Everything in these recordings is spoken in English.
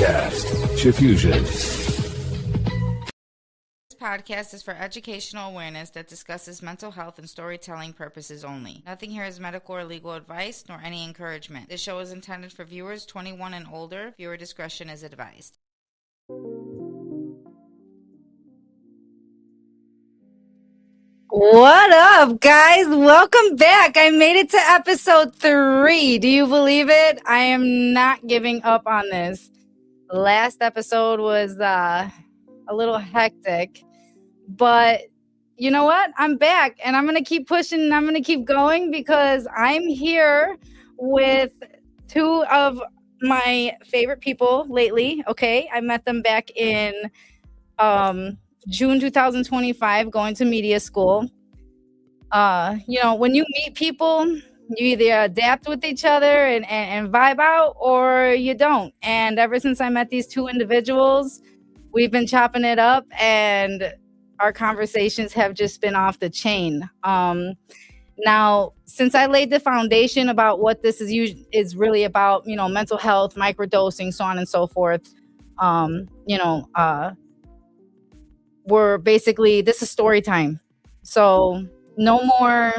Podcast, Diffusion. This podcast is for educational awareness that discusses mental health and storytelling purposes only. Nothing here is medical or legal advice, nor any encouragement. This show is intended for viewers 21 and older. Viewer discretion is advised. What up, guys? Welcome back. I made it to episode 3. Do you believe it? I am not giving up on this. Last episode was a little hectic, but you know what? I'm back and I'm going to keep pushing and I'm going to keep going because I'm here with two of my favorite people lately. Okay. I met them back in June 2025, going to media school. When you meet people, you either adapt with each other and vibe out, or you don't. And ever since I met these two individuals, we've been chopping it up and our conversations have just been off the chain. Now, since I laid the foundation about what this is really about, mental health, microdosing, so on and so forth, we're basically, this is story time. So no more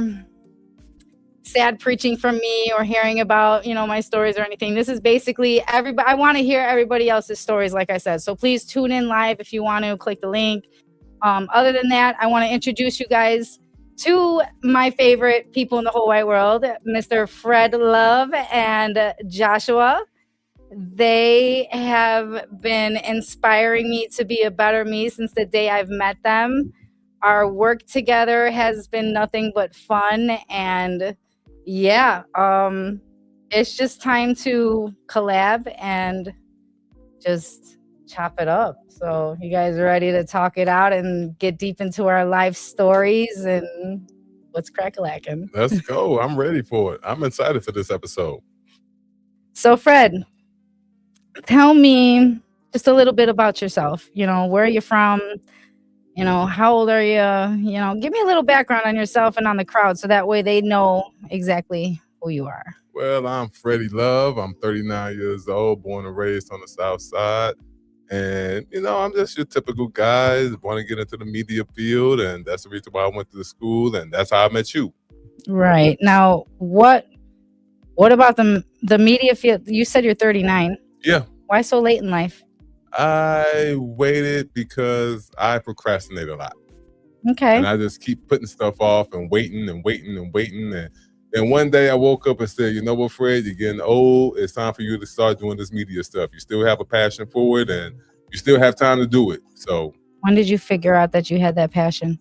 sad preaching from me or hearing about, my stories or anything. This is basically everybody. I want to hear everybody else's stories, like I said. So please tune in live if you want to. Click the link. Other than that, I want to introduce you guys to my favorite people in the whole wide world, Mr. Fred Love and Joshua. They have been inspiring me to be a better me since the day I've met them. Our work together has been nothing but fun, and it's just time to collab and just chop it up. So you guys are ready to talk it out and get deep into our life stories and what's crack-a-lackin'. Let's go. I'm ready for it. I'm excited for this episode. So Fred, tell me just a little bit about yourself. Where are you from? How old are you? Give me a little background on yourself and on the crowd so that way they know exactly who you are. Well, I'm Freddie Love. I'm 39 years old, born and raised on the South Side. And, I'm just your typical guy, want to get into the media field. And that's the reason why I went to the school. And that's how I met you. Right. Now, what about the media field? You said you're 39. Yeah. Why so late in life? I waited because I procrastinate a lot. Okay. And I just keep putting stuff off and waiting and waiting and waiting. And one day I woke up and said, you know what, Fred, you're getting old. It's time for you to start doing this media stuff. You still have a passion for it and you still have time to do it. So when did you figure out that you had that passion?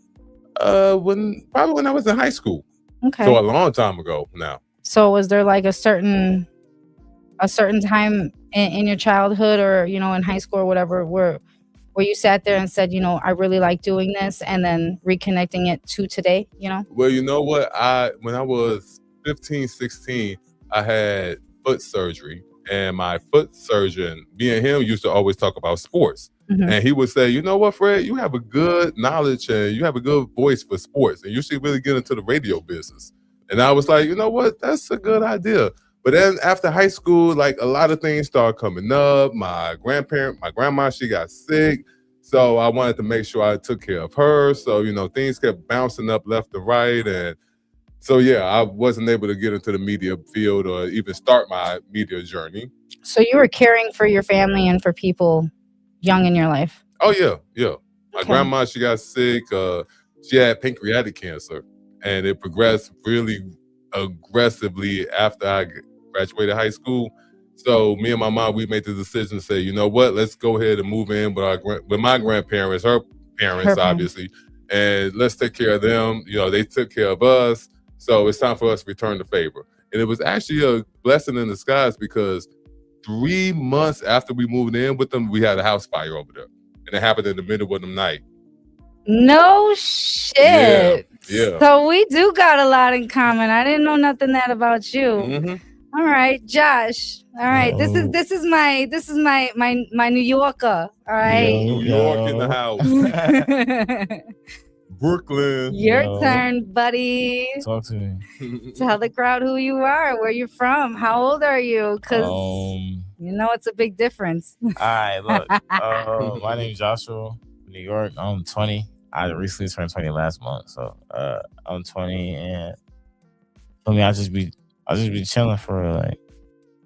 Probably when I was in high school. Okay. So a long time ago now. So was there like a certain time in your childhood or, in high school or whatever, where you sat there and said, I really like doing this, and then reconnecting it to today, Well, you know what? When I was 15, 16, I had foot surgery, and my foot surgeon, me and him used to always talk about sports. Mm-hmm. And he would say, you know what, Fred, you have a good knowledge and you have a good voice for sports, and you should really get into the radio business. And I was like, you know what? That's a good idea. But then after high school, like a lot of things started coming up. My grandma, she got sick. So I wanted to make sure I took care of her. So, things kept bouncing up left and right. And so, I wasn't able to get into the media field or even start my media journey. So you were caring for your family and for people young in your life? Oh, yeah. My Okay. grandma, she got sick. She had pancreatic cancer. And it progressed really aggressively after I graduated high school. So me and my mom, we made the decision to say, you know what, let's go ahead and move in with my grandparents, her parents, obviously, and let's take care of them. They took care of us. So it's time for us to return the favor. And it was actually a blessing in disguise because 3 months after we moved in with them, we had a house fire over there. And it happened in the middle of the night. No shit. Yeah. So we do got a lot in common. I didn't know nothing that about you. Mm-hmm. All right, Josh. All right, this is my New Yorker. All right, New York in the house. Brooklyn. Your turn, buddy. Talk to me. Tell the crowd who you are, where you're from, how old are you? Because You know, it's a big difference. All right, look. My name's Joshua, New York. I'm 20. I recently turned 20 last month, so I'm 20, and for me, I just be chilling for like,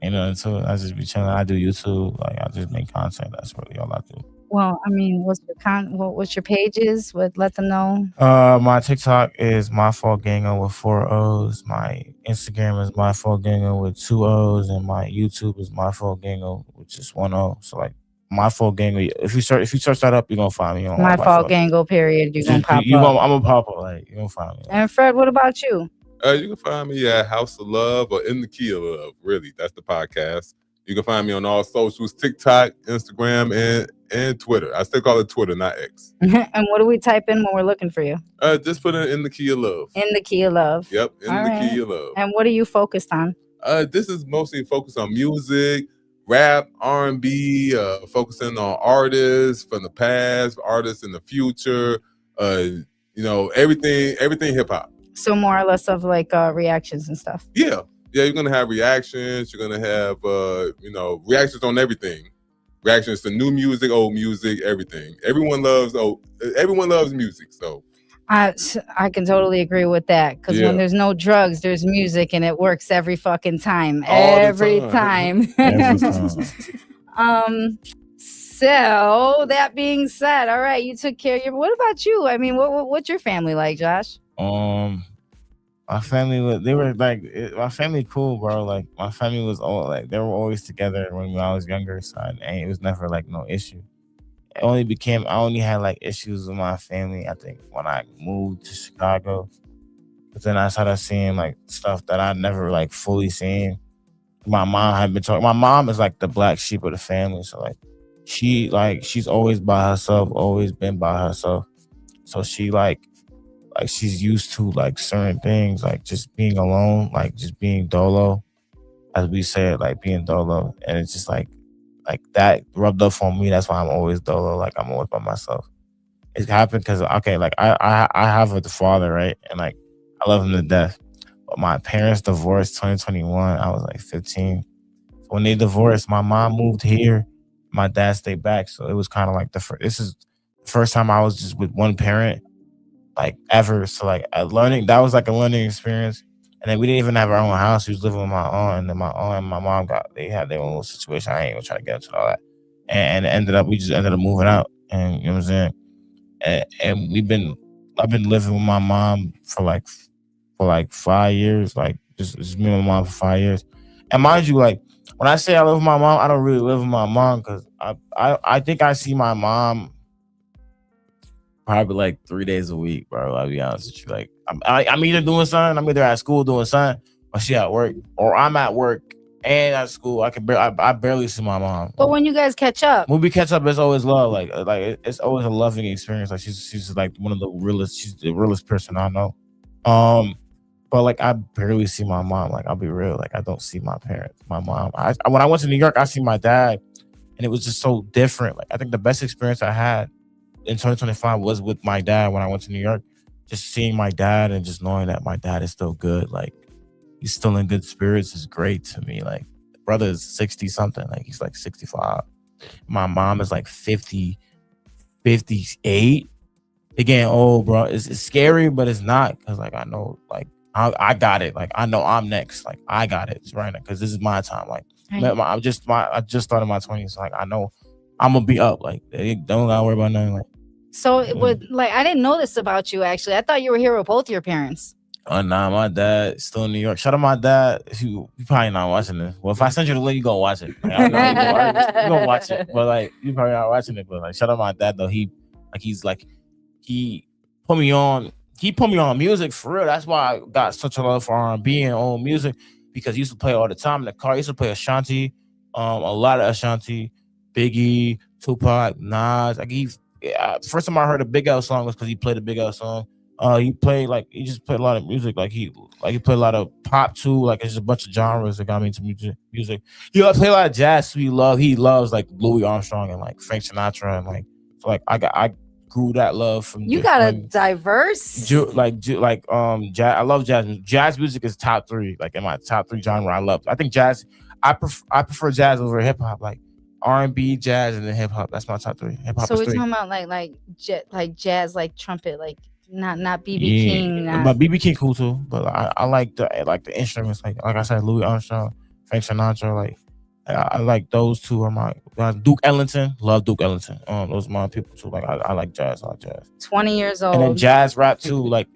you know, until I just be chilling. I do YouTube, like I just make content. That's really all I do. Well, I mean, what's your pages? Let them know. My TikTok is my fault ganger with 4 O's. My Instagram is my fault ganger with 2 O's, and my YouTube is my fault ganger with just 1 O. So like my fault ganger. If you search that up, you're gonna find me on My all fault gango period. You're gonna pop up. I'm gonna pop up. Like you're gonna find me. And Fred, what about you? You can find me at House of Love or In the Key of Love. Really, that's the podcast. You can find me on all socials: TikTok, Instagram, and Twitter. I still call it Twitter, not X. And what do we type in when we're looking for you? Just put it In the Key of Love. In the Key of Love. Yep, In All the right. Key of Love. And what are you focused on? This is mostly focused on music, rap, R&B, focusing on artists from the past, artists in the future. You know, everything hip hop. So more or less of like reactions and stuff. Yeah, you're gonna have reactions. You're gonna have you know, reactions on everything. Reactions to new music, old music, everything. Everyone loves music. So I can totally agree with that, because when there's no drugs, there's music, and it works every fucking time. Every time. So that being said, all right, you took care of your. What about you? I mean, what's your family like, Josh? My family my family cool, bro. Like my family was all like they were always together when I was younger, so it was never like no issue. I only had like issues with my family, I think, when I moved to Chicago. But then I started seeing like stuff that I never like fully seen. My mom is like the black sheep of the family, so like she's always by herself, always been by herself. So she like she's used to like certain things, like just being alone, like just being dolo, as we said, like being dolo. And it's just like that rubbed up on me. That's why I'm always dolo, like I'm always by myself. It happened because, okay, like I have a father, right? And like I love him to death. But my parents divorced 2021. I was like 15. So when they divorced, my mom moved here. My dad stayed back. So it was kind of like this is the first time I was just with one parent, like ever. So like that was like a learning experience. And then we didn't even have our own house. We was living with my aunt, and then my aunt and my mom they had their own little situation. I ain't even trying to get into all that. And we just ended up moving out. And you know what I'm saying? And I've been living with my mom for like 5 years, like just me and my mom for 5 years. And mind you, like when I say I live with my mom, I don't really live with my mom, because I think I see my mom probably like 3 days a week, bro. I'll be honest with you. Like I'm either doing something, I'm either at school doing something, or she at work, or I'm at work and at school. I barely see my mom. But when you guys catch up, when we catch up, it's always love. Like it's always a loving experience. Like she's like one of the realest. She's the realest person I know. But like I barely see my mom. Like I'll be real. Like I don't see my parents, my mom. When I went to New York, I see my dad, and it was just so different. Like I think the best experience I had in 2025 was with my dad when I went to New York. Just seeing my dad and just knowing that my dad is still good. Like he's still in good spirits is great to me. Like brother is 60 something. Like he's like 65. My mom is like 50, 58. Again, old, bro. It's scary, but it's not, because like I know, like I got it. Like I know I'm next. Like I got it right now, because this is my time. Like I just started my 20s. So like I know I'm gonna be up. Like they don't gotta worry about nothing. Like so it would, like, I didn't know this about you actually. I thought you were here with both your parents. Oh nah, my dad still in New York. Shout out my dad. If you probably not watching this. Well, if I send you the link, you gonna watch it. Like, I know you gonna watch it. But like you probably not watching it. But like shout out my dad though. He put me on. He put me on music for real. That's why I got such a love for R&B and old music, because he used to play all the time in the car. He used to play Ashanti, a lot of Ashanti, Biggie, Tupac, Nas. Like first time I heard a Big L song was because he played a Big L song. He just played a lot of music. Like he played a lot of pop too. Like it's just a bunch of genres that got me into music. He played a lot of jazz too. He loves like Louis Armstrong and like Frank Sinatra, and like so like I grew that love from. You got a diverse. Jazz. I love jazz. Jazz music is top 3, like in my top 3 genre. I think jazz. I prefer jazz over hip hop, like R&B, jazz, and then hip hop. That's my top 3. Hip hop. So is we're 3. talking about like jazz, like trumpet, like not BB King. But BB King cool too. But I like the instruments, like I said, Louis Armstrong, Frank Sinatra. Like I like those two are my Duke Ellington. Love Duke Ellington. Those are my people too. Like I like jazz. I like jazz. 20 years old. And then jazz rap too. Like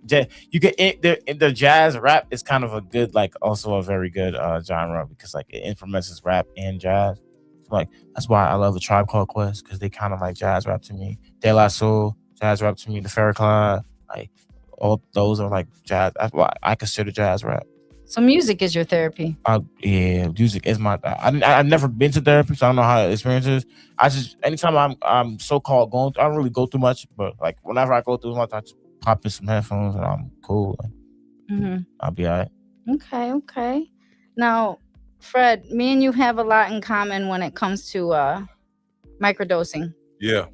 you get the jazz rap is kind of a good, like also a very good genre, because like it implements rap and jazz. Like that's why I love the Tribe Called Quest, because they kind of like jazz rap to me. De La Soul, jazz rap to me. The Farrakhan, like all those are like jazz. That's why I consider jazz rap. So music is your therapy. Yeah, music is my. I've never been to therapy, so I don't know how the experience is. I just anytime I'm so called going, I don't really go through much, but like whenever I go through much, I just pop in some headphones and I'm cool. Like, I'll be alright. Okay. Now, Fred, me and you have a lot in common when it comes to microdosing. Yeah.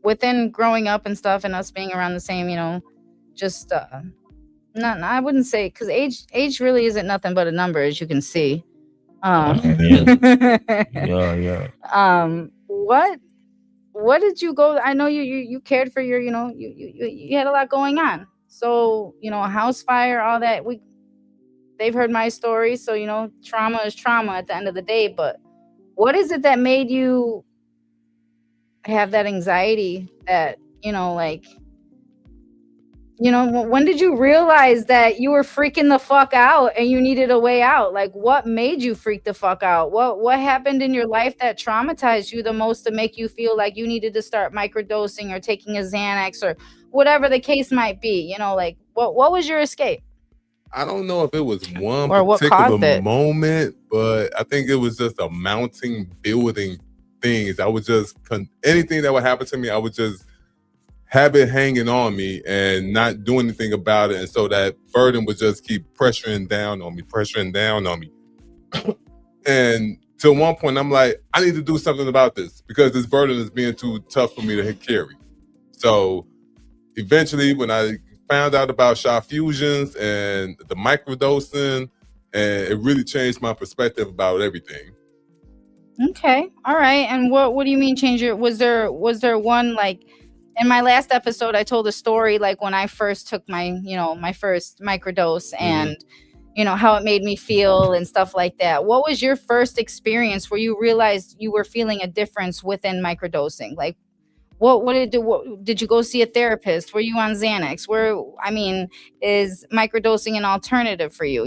Within growing up and stuff, and us being around the same, just not I wouldn't say, because age really isn't nothing but a number, as you can see. Yeah. What did you go? I know you cared for your, you had a lot going on. So, a house fire, all that. They've heard my story, so trauma is trauma at the end of the day. But what is it that made you have that anxiety? That when did you realize that you were freaking the fuck out and you needed a way out? Like, what made you freak the fuck out? What happened in your life that traumatized you the most to make you feel like you needed to start microdosing or taking a Xanax or whatever the case might be? Like, what was your escape? I don't know if it was one or particular moment, but I think it was just a mounting, building things. I would just anything that would happen to me, I would just have it hanging on me and not do anything about it. And so that burden would just keep pressuring down on me. And to one point, I'm like, I need to do something about this because this burden is being too tough for me to carry. So eventually, when I found out about shot fusions and the microdosing, and it really changed my perspective about everything. Okay. All right. And what do you mean change your, was there one, like, in my last episode, I told a story like when I first took my, my first microdose and, how it made me feel and stuff like that. What was your first experience where you realized you were feeling a difference within microdosing? Like, what did you go see a therapist? Were you on Xanax? Is microdosing an alternative for you?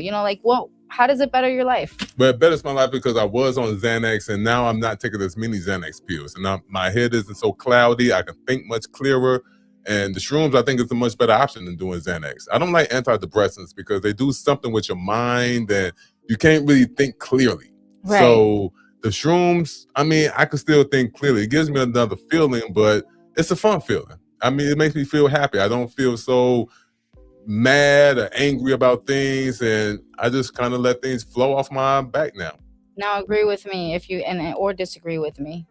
How does it better your life? But it betters my life because I was on Xanax and now I'm not taking as many Xanax pills. And my head isn't so cloudy. I can think much clearer. And the shrooms, I think, is a much better option than doing Xanax. I don't like antidepressants because they do something with your mind and you can't really think clearly. Right. So the shrooms, I can still think clearly. It gives me another feeling, but it's a fun feeling. It makes me feel happy. I don't feel so mad or angry about things, and I just kind of let things flow off my back now. Now, agree with me or disagree with me.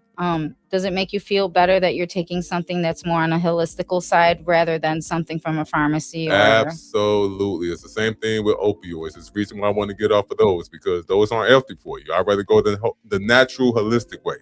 Does it make you feel better that you're taking something that's more on a holistical side rather than something from a pharmacy? Absolutely. It's the same thing with opioids. It's the reason why I want to get off of those, because those aren't healthy for you. I'd rather go the natural, holistic way.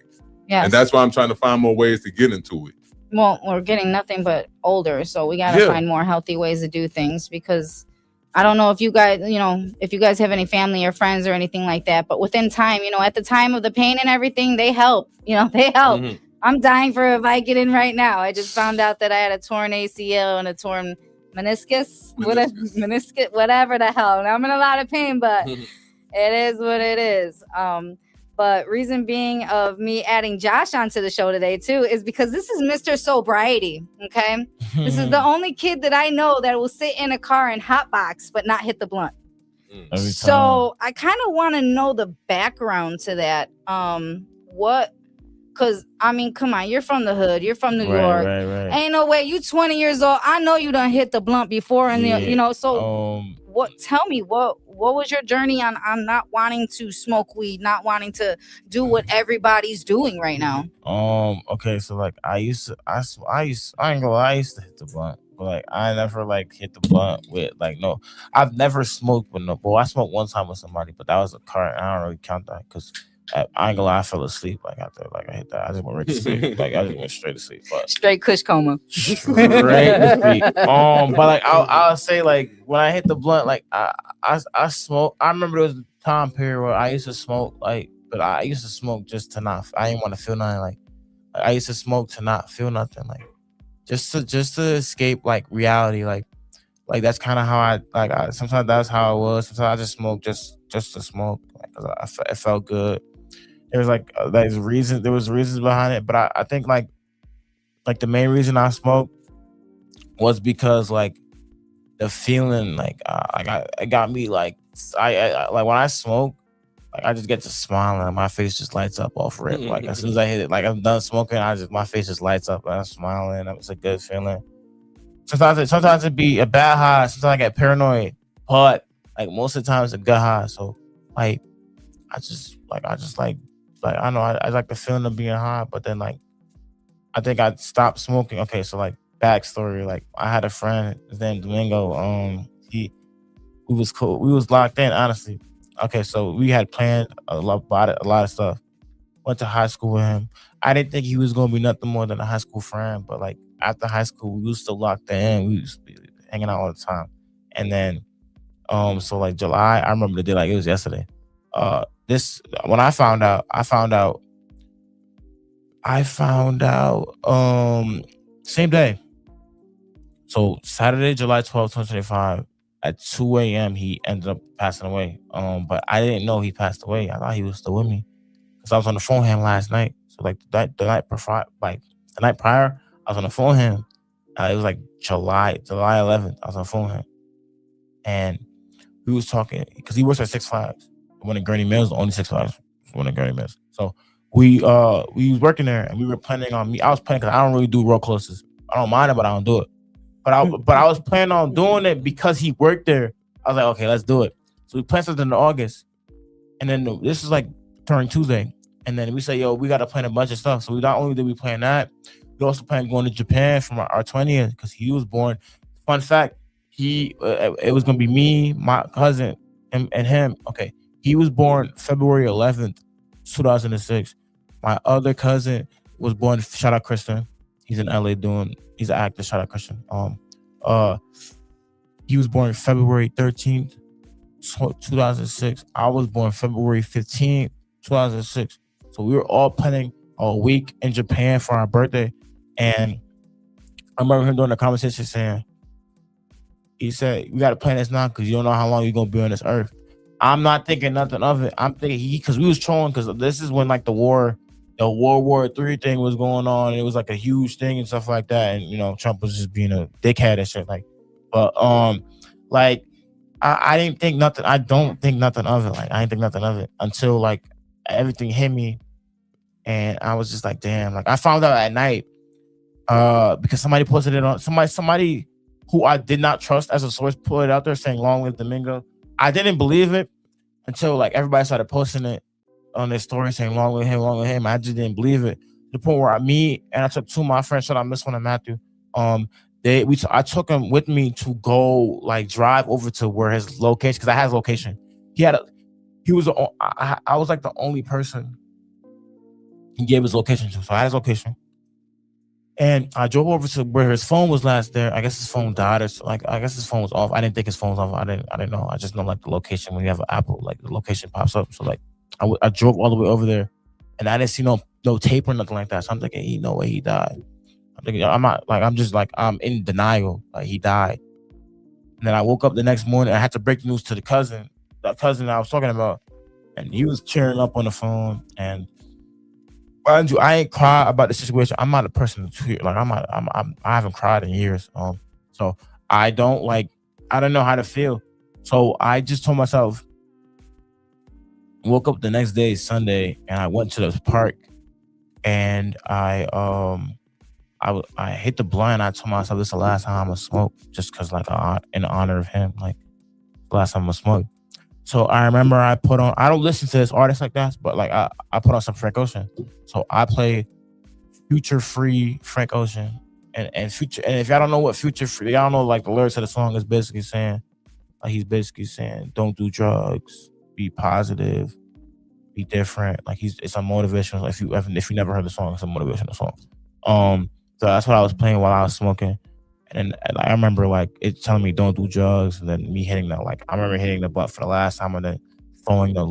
Yes. And that's why I'm trying to find more ways to get into it. Well, we're getting nothing but older, so we got to find more healthy ways to do things, because I don't know if you guys have any family or friends or anything like that, but within time, at the time of the pain and everything, they help. They help. Mm-hmm. I'm dying for a Vicodin right now. I just found out that I had a torn ACL and a torn meniscus. Whatever the hell. Now I'm in a lot of pain, but it is what it is. But reason being of me adding Josh onto the show today too is because this is Mr. Sobriety. Okay, this is the only kid that I know that will sit in a car and hotbox but not hit the blunt. So I kind of want to know the background to that. Because come on, you're from the hood, you're from New York. Right. Ain't no way you 20 years old. I know you done hit the blunt before, and So what? Tell me what what was your journey on not wanting to smoke weed, not wanting to do what everybody's doing right now? Okay, so like I ain't gonna lie, I used to hit the blunt, but like I never like hit the blunt with like no. I've never smoked with no. Well, I smoked one time with somebody, but that was a car. And I don't really count that because I ain't gonna lie, I fell asleep like after like I hit that. I just went right to sleep. Like I just went straight to sleep. But Straight kush coma. straight to sleep. But like I'll say like when I hit the blunt, like I smoke. I remember there was a time period where I used to smoke like, but I used to smoke just to not. I didn't want to feel nothing. Like I used to smoke to not feel nothing. Like just to escape like reality. Like that's kind of how sometimes that's how it was. Sometimes I just smoke just to smoke like, 'cause it felt good. There was like there was reasons behind it, but I think like the main reason I smoked was because like the feeling like it got me like like when I smoke, like I just get to smiling and my face just lights up off rip. Like as soon as I hit it, like I'm done smoking, my face just lights up and I'm smiling. It's a good feeling. Sometimes it be a bad high. Sometimes I get paranoid, but like most of the time it's a good high. So like I just like I know I like the feeling of being high, but then like I think I stopped smoking. Okay, so like backstory, like I had a friend, his name Domingo. We was cool. We was locked in, honestly. Okay, so we had planned a lot of stuff. Went to high school with him. I didn't think he was gonna be nothing more than a high school friend, but like after high school, we was still locked in. We used to be hanging out all the time. And then so like July, I remember the day like it was yesterday. This when I found out same day. So Saturday, July 12th, 2025, at 2 a.m. he ended up passing away. But I didn't know he passed away. I thought he was still with me. Because I was on the phone with him last night. So like the night prior, I was on the phone with him. It was like July 11th. I was on the phone with him. And we was talking because he works at Six Flags. One of Gurney Mills, the only Six Flags, one of Gurney Mills. So we was working there and we were planning on me. I was planning because I don't really do real closes. I don't mind it, but I don't do it. But I was planning on doing it because he worked there. I was like, okay, let's do it. So we planned something in August. And then this is like during Tuesday. And then we say, yo, we got to plan a bunch of stuff. So not only did we plan that, we also planned going to Japan from our 20th because he was born. Fun fact, it was going to be me, my cousin, and him. Okay. He was born February 11th, 2006. My other cousin was born, shout out Christian. He's in LA he's an actor, shout out Christian. He was born February 13th, 2006. I was born February 15th, 2006. So we were all planning a week in Japan for our birthday. And I remember him doing the conversation saying, he said, we got to plan this now because you don't know how long you're going to be on this earth. I'm not thinking nothing of it. I'm thinking because we was trolling because this is when like the World War III thing was going on. And it was like a huge thing and stuff like that. And, you know, Trump was just being a dickhead and shit. But like, I didn't think nothing. I don't think nothing of it. Like, I didn't think nothing of it until like everything hit me. And I was just like, damn. Like, I found out at night because somebody posted it on somebody who I did not trust as a source put it out there saying long live Domingo. I didn't believe it until like everybody started posting it on their story saying long live him. I just didn't believe it. To the point where I took two of my friends, shout out Miss One and Matthew. I took him with me to go like drive over to where his location, because I had his location. I was like the only person he gave his location to. So I had his location. And I drove over to where his phone was last there. I guess his phone died or like I guess his phone was off. I didn't think his phone was off. I didn't know. I just know like the location when you have an Apple, like the location pops up. So like I drove all the way over there and I didn't see no tape or nothing like that. So I'm thinking, no way he died. I'm thinking I'm in denial. Like he died. And then I woke up the next morning. I had to break the news to the cousin I was talking about, and he was cheering up on the phone. And mind you, I ain't cry about the situation. I'm not a person to tear. Like I haven't cried in years. So I don't know how to feel. So I just told myself. Woke up the next day, Sunday, and I went to the park, and I hit the blunt. I told myself this is the last time I'm gonna smoke, just because in honor of him, like the last time I'm gonna smoke. So I remember I put on. I don't listen to this artist like that, but like I put on some Frank Ocean. So I play Future Free Frank Ocean and Future. And if y'all don't know what Future Free, y'all know like the lyrics of the song is basically saying, he's basically saying, don't do drugs, be positive, be different. Like it's a motivational. If you never heard the song, it's a motivational song. So that's what I was playing while I was smoking. And I remember like it telling me don't do drugs, and then me hitting that. Like I remember hitting the blunt for the last time, and then throwing the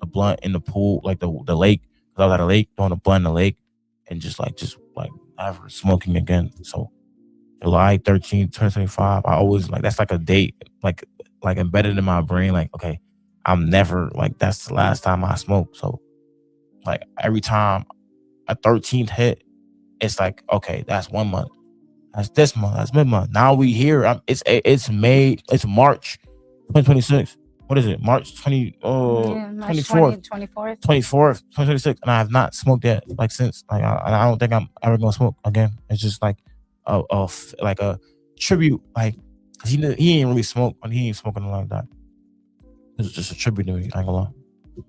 blunt in the pool, like the lake. Cause I was at a lake, throwing the blunt in the lake, and just never smoking again. So July 13th, 2025, I always like that's like a date, like embedded in my brain. Like okay, I'm never like that's the last time I smoke. So like every time a 13th hit, it's like okay, that's 1 month. That's this month. That's mid-month. Now we here. It's May. It's March 2026. What is it? March 24th. 2026. And I have not smoked yet. Like since. Like I don't think I'm ever gonna smoke again. It's just like a tribute. Like cause he ain't really smoke. He ain't smoking like that. It's just a tribute to me. I ain't gonna lie.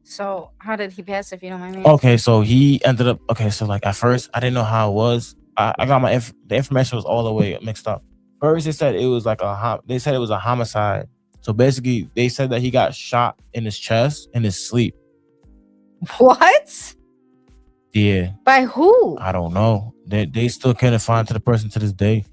So how did he pass? If you don't mind me. Okay, so he ended up. Okay, so like at first I didn't know how it was. I got the information was all the way mixed up. First, they said it was like it was a homicide. So basically, they said that he got shot in his chest in his sleep. What? Yeah. By who? I don't know. They still can't find to the person to this day.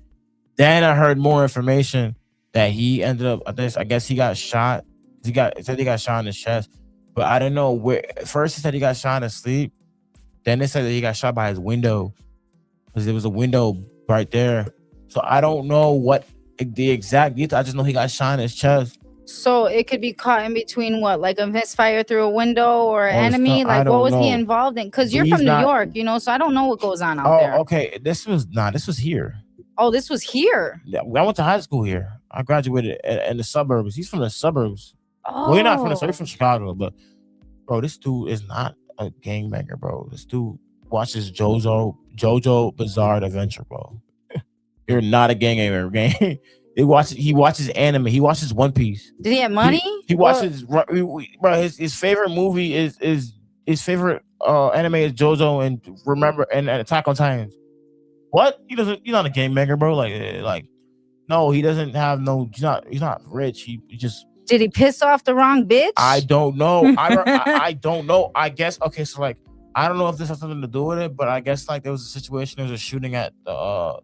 Then I heard more information that he ended up. I guess he got shot. It said he got shot in his chest, but I didn't know where. First, he said he got shot in his sleep. Then they said that he got shot by his window. Because there was a window right there. So I don't know what the exact detail. I just know he got shot in his chest. So it could be caught in between what? Like a misfire through a window or an enemy? Like what was he involved in? Because you're from New York, so I don't know what goes on out there. Oh, okay. This was here. Oh, this was here? Yeah, I went to high school here. I graduated in the suburbs. He's from the suburbs. Oh. Well, you're not from the suburbs, from Chicago, but bro, this dude is not a gangbanger, bro. This dude watches JoJo Bizarre Adventure, bro. You're not a gangbanger, gang. He watches anime. He watches One Piece. Did he have money? He watches, bro. His favorite movie is his favorite anime is JoJo and Attack on Titans. What? He's not a gangbanger, bro. Like no, he doesn't have no. He's not rich. He just. Did he piss off the wrong bitch? I don't know. I don't know. I guess okay. So like. I don't know if this has something to do with it, but I guess like there was a situation. There was a shooting at the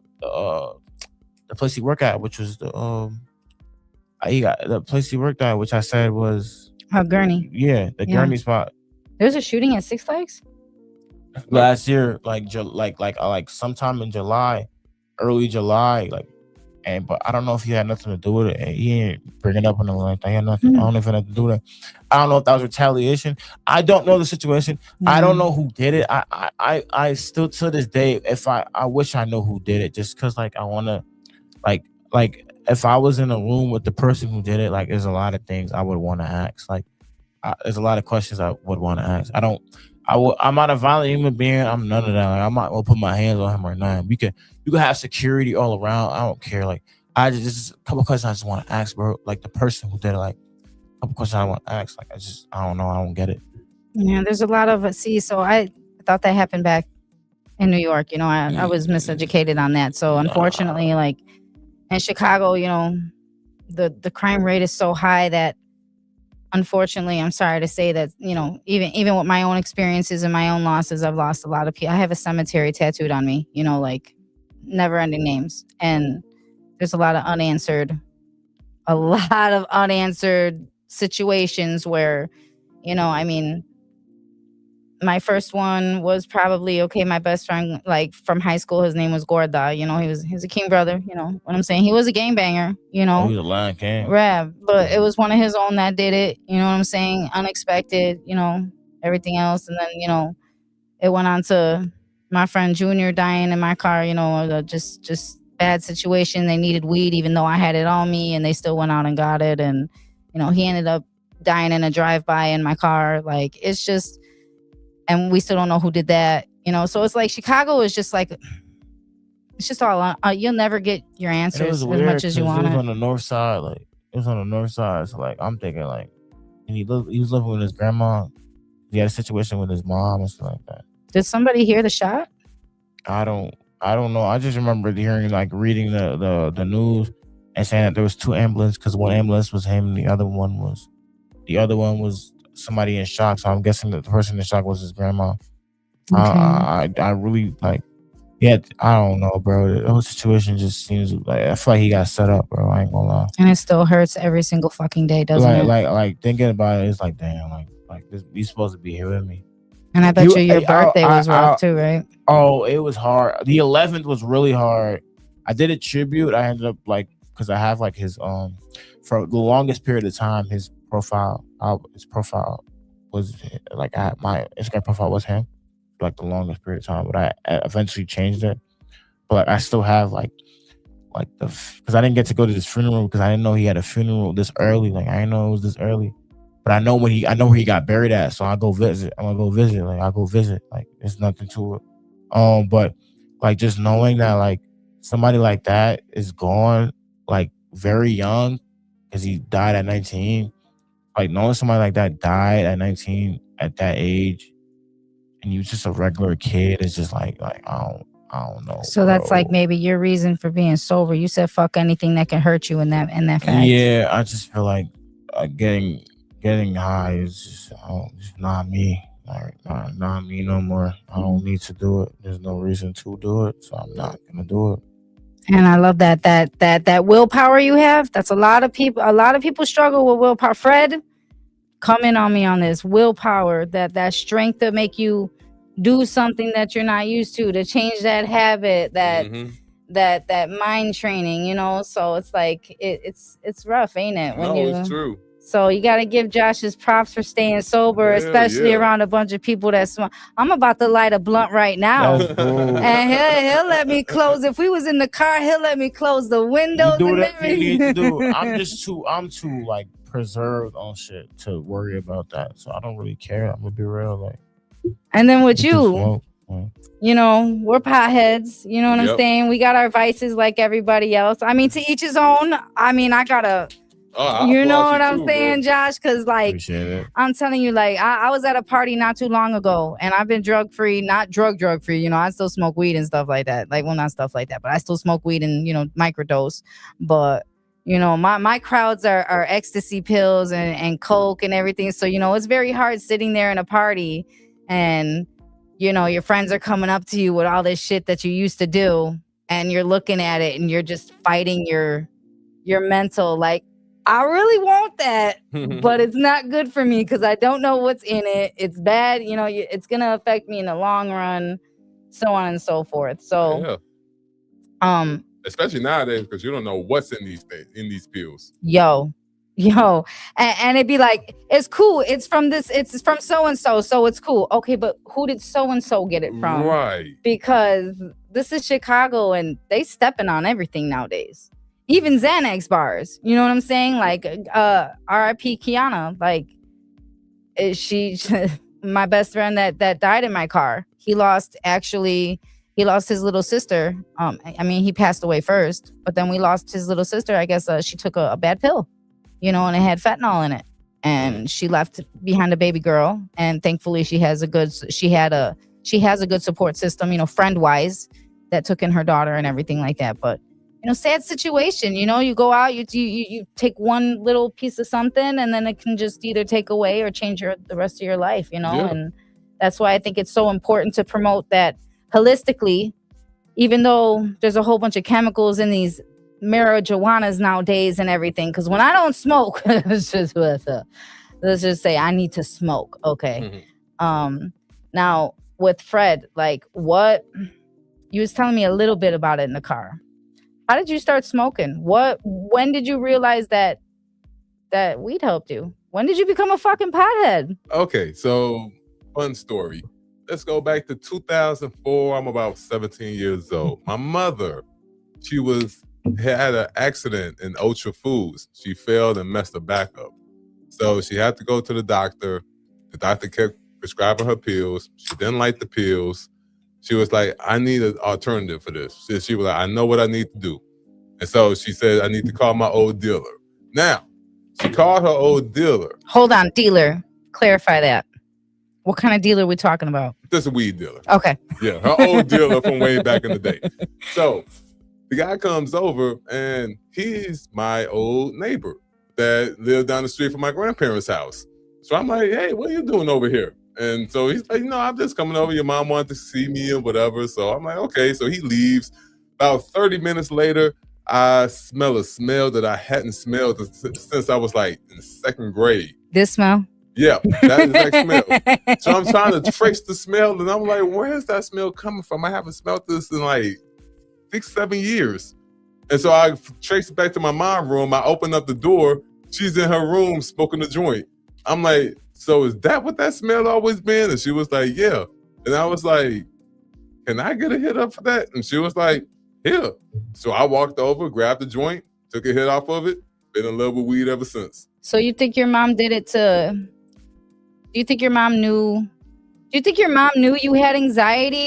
place he worked at, which was the place he worked at, which I said was Gurney. Yeah, the Gurney spot. There's a shooting at Six Flags last year, like sometime in July, early July, but I don't know if he had nothing to do with it. And he ain't bringing up on the like that. He had nothing. I don't know if it had to do with it. I don't know if that was retaliation. I don't know the situation. I don't know who did it. I still to this day, if I wish I know who did it, just because like I want to, like if I was in a room with the person who did it, like there's a lot of things I would want to ask. Like there's a lot of questions I would want to ask. I'm not a violent human being. I'm none of that. Like, I'm not gonna put my hands on him right now. You can have security all around. I don't care. Like just a couple questions I just want to ask, bro. Like the person who did it. Like a couple questions I want to ask. Like I don't know. I don't get it. Yeah, there's a lot of so I thought that happened back in New York. I was miseducated on that. So unfortunately, like in Chicago, the crime rate is so high that. Unfortunately, I'm sorry to say that, even with my own experiences and my own losses, I've lost a lot of people. I have a cemetery tattooed on me, like never ending names. And there's a lot of unanswered situations where, my first one was probably, my best friend, like from high school, his name was Gorda. He was a king brother, what I'm saying? He was a gangbanger, He was a lion king. Yeah, but it was one of his own that did it, you know what I'm saying? Unexpected, everything else. And then, it went on to my friend Junior dying in my car, just bad situation. They needed weed, even though I had it on me, and they still went out and got it. And, he ended up dying in a drive-by in my car. Like, it's just... And we still don't know who did that, So it's like Chicago is just like, it's just all you'll never get your answers as much as you want. It was on the north side, So like I'm thinking like and he was living with his grandma. He had a situation with his mom and stuff like that. Did somebody hear the shot? I don't know. I just remember hearing like reading the news and saying that there was 2 ambulances because one ambulance was him and the other one was somebody in shock. So I'm guessing that the person in shock was his grandma. Okay. I really like. Yeah, I don't know, bro. The whole situation just seems like I feel like he got set up, bro. I ain't gonna lie. And it still hurts every single fucking day, doesn't it? Like thinking about it, it's like damn, like this, you supposed to be here with me. And I bet your birthday was rough too, right? Oh, it was hard. The 11th was really hard. I did a tribute. I ended up like because I have like his for the longest period of time his profile was like my Instagram profile was him for like the longest period of time, but I eventually changed it. But I still have like because I didn't get to go to this funeral because I didn't know he had a funeral this early. Like I didn't know it was this early. But I know where he got buried at, so I'll go visit. I'm gonna go visit. Like I'll go visit. Like there's nothing to it. But like just knowing that like somebody like that is gone, like very young, because he died at 19. Like knowing somebody like that died at 19 at that age, and you was just a regular kid, is just like I don't know. So that's like maybe your reason for being sober. You said fuck anything that can hurt you in that fact. Yeah, I just feel like getting high is just not me. Like not me no more. I don't need to do it. There's no reason to do it, so I'm not gonna do it. And I love that willpower you have. That's a lot of people struggle with willpower. Fred, come in on me on this willpower. That strength to make you do something that you're not used to change that habit. That mind training. You know. So it's like it's rough, ain't it? It's true. So you got to give Josh his props for staying sober, especially around a bunch of people that smoke. I'm about to light a blunt right now. And he'll let me close. If we was in the car, he'll let me close the windows. You do whatever you need to do. I'm too like preserved on shit to worry about that. So I don't really care. I'm gonna be real. Like, and then with you, you know, we're potheads. You know what I'm saying? We got our vices like everybody else. I mean, to each his own. I mean, I gotta. You know what I'm saying, bro. Josh? Because like I'm telling you, like I was at a party not too long ago, and I've been drug free, not drug free. You know, I still smoke weed and stuff like that. Like, well, not stuff like that, but I still smoke weed and microdose. But you know, my crowds are ecstasy pills and coke and everything. So it's very hard sitting there in a party, and your friends are coming up to you with all this shit that you used to do, and you're looking at it and you're just fighting your mental like. I really want that, but it's not good for me because I don't know what's in it. It's bad. It's going to affect me in the long run, so on and so forth. So, especially nowadays, because you don't know what's in these things, in these pills. Yo. And it'd be like, it's cool. It's from so-and-so. So it's cool. Okay. But who did so-and-so get it from? Right. Because this is Chicago and they stepping on everything nowadays. Even Xanax bars, you know what I'm saying? Like, R.I.P. Kiana, like, she, my best friend that died in my car. He lost his little sister. I mean, he passed away first, but then we lost his little sister. I guess she took a bad pill, and it had fentanyl in it, and she left behind a baby girl. And thankfully, she has a good support system, friend wise, that took in her daughter and everything like that, but. Sad situation. You go out, you take one little piece of something, and then it can just either take away or change the rest of your life. And that's why I think it's so important to promote that holistically. Even though there's a whole bunch of chemicals in these marijuanas nowadays and everything. Because when I don't smoke, let's just say I need to smoke. Okay. Now with Fred, like what you was telling me a little bit about it in the car. How did you start smoking? When did you realize that weed helped you? When did you become a fucking pothead? Okay, so fun story. Let's go back to 2004. I'm about 17 years old. My mother, she had an accident in Ultra Foods. She failed and messed her back up. So she had to go to the doctor. The doctor kept prescribing her pills. She didn't like the pills. She was like, I need an alternative for this. She was like, I know what I need to do. And so she said, I need to call my old dealer. Now, She called her old dealer. Hold on, dealer. Clarify that. What kind of dealer we talking about? Just a weed dealer. Okay. Yeah, her old dealer from way back in the day. So the guy comes over, and he's my old neighbor that lived down the street from my grandparents' house. So I'm like, hey, what are you doing over here? And so he's like, I'm just coming over. Your mom wanted to see me or whatever. So I'm like, okay. So he leaves. About 30 minutes later, I smell a smell that I hadn't smelled since I was like in 2nd grade. This smell? Yeah, that exact smell. So I'm trying to trace the smell, and I'm like, where's that smell coming from? I haven't smelled this in like 6-7 years. And so I traced it back to my mom's room. I opened up the door. She's in her room smoking a joint. I'm like, so is that what that smell always been? And she was like, yeah. And I was like, can I get a hit up for that? And she was like, yeah. So I walked over, grabbed the joint, took a hit off of it, been in love with weed ever since. So you think your mom did it to... Do you think your mom knew you had anxiety?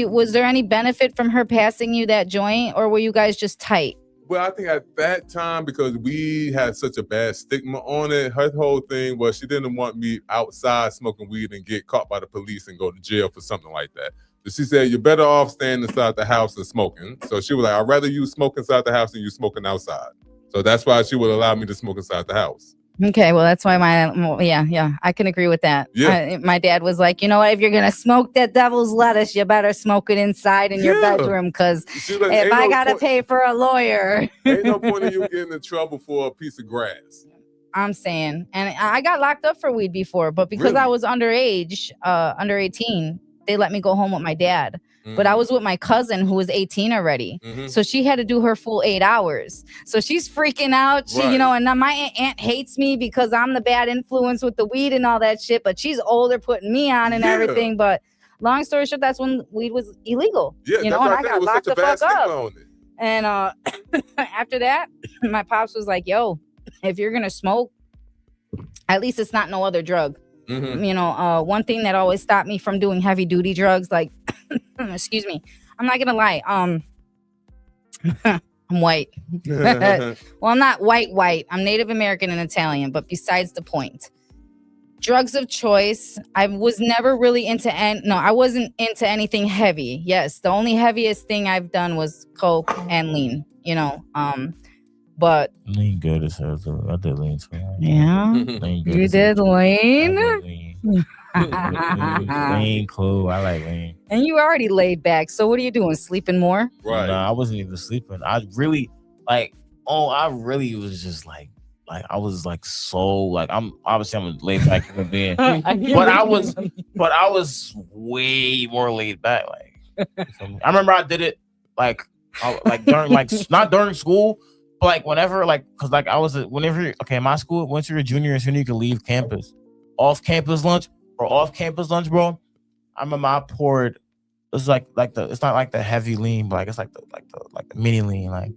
Was there any benefit from her passing you that joint, or were you guys just tight? Well, I think at that time, because we had such a bad stigma on it, her whole thing was she didn't want me outside smoking weed and get caught by the police and go to jail for something like that. So she said, you're better off staying inside the house and smoking. So she was like, I'd rather you smoke inside the house than you smoking outside. So that's why she would allow me to smoke inside the house. Okay, well, that's why I can agree with that. Yeah. My dad was like, you know what, if you're going to smoke that devil's lettuce, you better smoke it inside in your bedroom, because like, if I got to pay for a lawyer. Ain't no point in you getting in trouble for a piece of grass. I'm saying, and I got locked up for weed before, but because Really? I was underage, under 18, they let me go home with my dad. But I was with my cousin who was 18 already. So she had to do her full 8 hours. So she's freaking out. She, Right. and now my aunt hates me because I'm the bad influence with the weed and all that shit. But she's older, putting me on and everything. But long story short, that's when weed was illegal. Yeah, and I got locked the fuck up. And after that, my pops was like, yo, if you're going to smoke, at least it's not no other drug. One thing that always stopped me from doing heavy duty drugs, like, excuse me, I'm not gonna lie, I'm white. Well, I'm not white, I'm Native American and Italian, but besides the point, drugs of choice, I was never really into I wasn't into anything heavy. Yes, the only heaviest thing I've done was coke and lean, but lean good as hell. So I did lean too. Yeah, Lean good you did lean. Lean cool. I like lean. And you already laid back. So what are you doing? Sleeping more? Right. No, I wasn't even sleeping. I really was just like I was like so like I'm a laid back human being. but I was way more laid back. Like I remember I did it like during not during school. Like whenever, cause I was my school, once you're a junior and senior, you can leave campus. Off campus lunch, bro. I remember I poured. It's it's not like the heavy lean, but it's like the mini lean. Like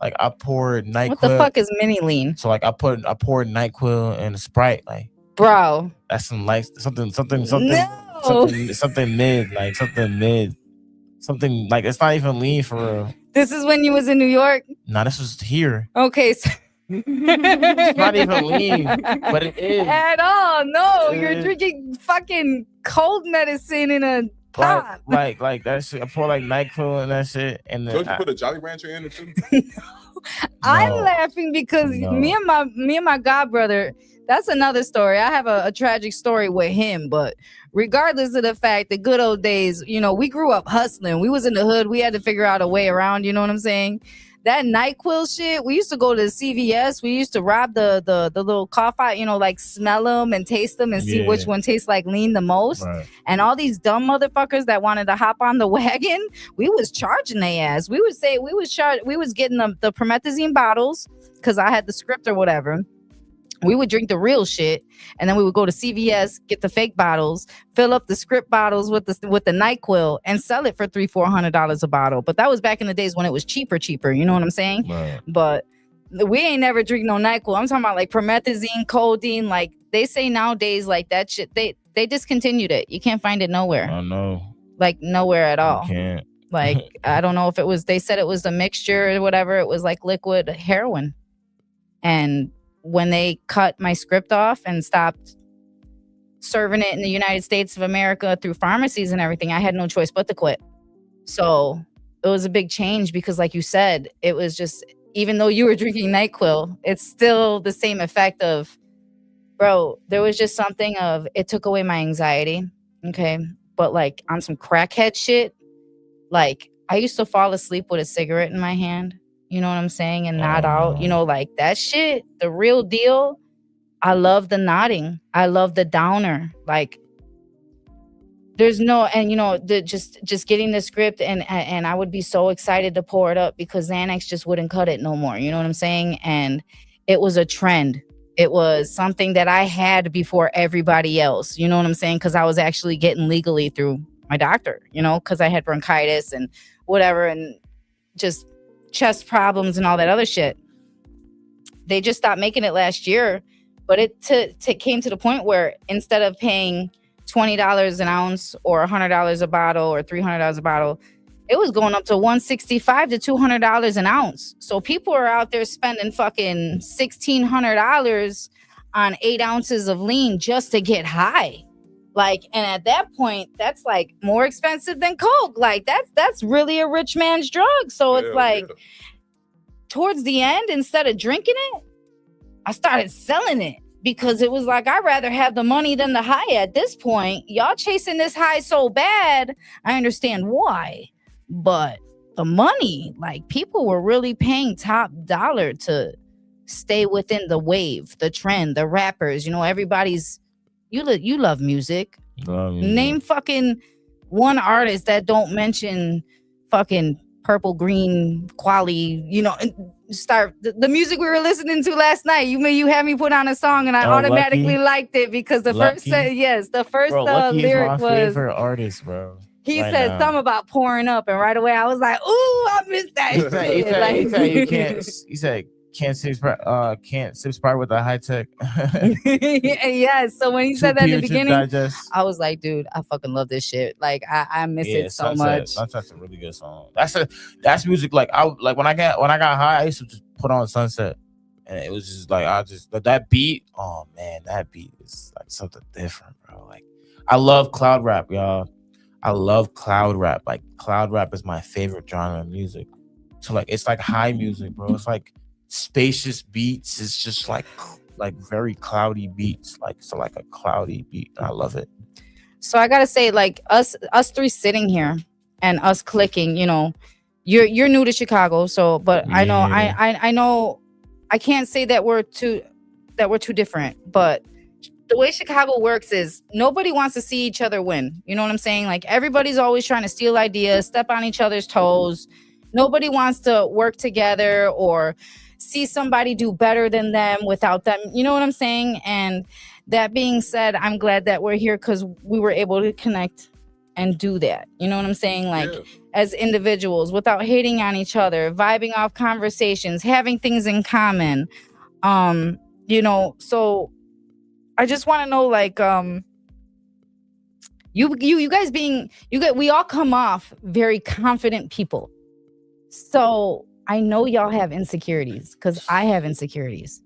I poured NyQuil. What the fuck is mini lean? So I poured NyQuil and a Sprite. Like, bro, that's something mid. Something like it's not even lean for real. This is when you was in New York? Nah, this was here. Okay. So it's not even lean, but it is. At all. No, you're drinking fucking cold medicine in a pot. Like that shit. I pour like NyQuil and that shit. And Don't you put a Jolly Rancher in it too? I'm laughing because me and my god brother, that's another story. I have a tragic story with him, but regardless of the fact, the good old days, we grew up hustling. We was in the hood. We had to figure out a way around. You know what I'm saying? That NyQuil shit, we used to go to CVS. We used to rob the little cough out, smell them and taste them and see which one tastes like lean the most. Right. And all these dumb motherfuckers that wanted to hop on the wagon, we was charging their ass. We was getting the promethazine bottles because I had the script or whatever. We would drink the real shit, and then we would go to CVS, get the fake bottles, fill up the script bottles with the NyQuil, and sell it for $300-$400 a bottle. But that was back in the days when it was cheaper. You know what I'm saying? Right. But we ain't never drink no NyQuil. I'm talking about like promethazine, codeine. Like they say nowadays, like that shit. They discontinued it. You can't find it nowhere. I know. Like nowhere at all. You can't. Like I don't know if it was. They said it was a mixture or whatever. It was like liquid heroin, and when they cut my script off and stopped serving it in the United States of America through pharmacies and everything, I had no choice but to quit. So it was a big change because, like you said, it was just, even though you were drinking NyQuil, it's still the same effect of, bro, there was just something of, it took away my anxiety. Okay. But like on some crackhead shit, like I used to fall asleep with a cigarette in my hand, you know what I'm saying? And nod out, you know, like that shit, the real deal. I love the nodding. I love the downer. Like there's no, and you know, just getting the script and I would be so excited to pour it up because Xanax just wouldn't cut it no more. You know what I'm saying? And it was a trend. It was something that I had before everybody else. You know what I'm saying? Because I was actually getting legally through my doctor, you know, because I had bronchitis and whatever and just chest problems and all that other shit. They just stopped making it last year, but it came to the point where instead of paying $20 an ounce or $100 a bottle or $300 a bottle, it was going up to $165 to $200 an ounce. So people are out there spending fucking $1,600 on 8 ounces of lean just to get high. Like, and at that point, that's like more expensive than Coke. Like that's really a rich man's drug. So it's like towards the end, instead of drinking it, I started selling it because it was like, I'd rather have the money than the high at this point. Y'all chasing this high so bad. I understand why, but the money, like people were really paying top dollar to stay within the wave, the trend, the rappers, you know, everybody's, you love music. Name fucking one artist that don't mention fucking purple green quality, you know, start the music we were listening to last night. You had me put on a song and I automatically liked it because the first lyric was favorite artist, bro. He said something about pouring up, and right away I was like, "Ooh, I missed that shit." He said can't sip Sprite with a high tech. Yes. So when he said that in the beginning, I was like, dude, I fucking love this shit. Like I miss it so much. Sunset's a really good song. That's music. Like when I got high, I used to just put on Sunset, and it was just like that beat. Oh man, that beat is like something different, bro. Like I love cloud rap, y'all. I love cloud rap. Like cloud rap is my favorite genre of music. So like it's like high music, bro. It's like spacious beats. It's just like very cloudy beats, like a cloudy beat. I love it. So I gotta say, like us three sitting here and us clicking, you know, you're new to Chicago, so but yeah. I know I can't say that we're too different, but the way Chicago works is nobody wants to see each other win. You know what I'm saying? Like everybody's always trying to steal ideas, step on each other's toes. Nobody wants to work together or see somebody do better than them without them. You know what I'm saying? And that being said, I'm glad that we're here because we were able to connect and do that. You know what I'm saying? Like as individuals without hating on each other, vibing off conversations, having things in common. You know, so I just want to know, like, you guys we all come off very confident people. So I know y'all have insecurities because I have insecurities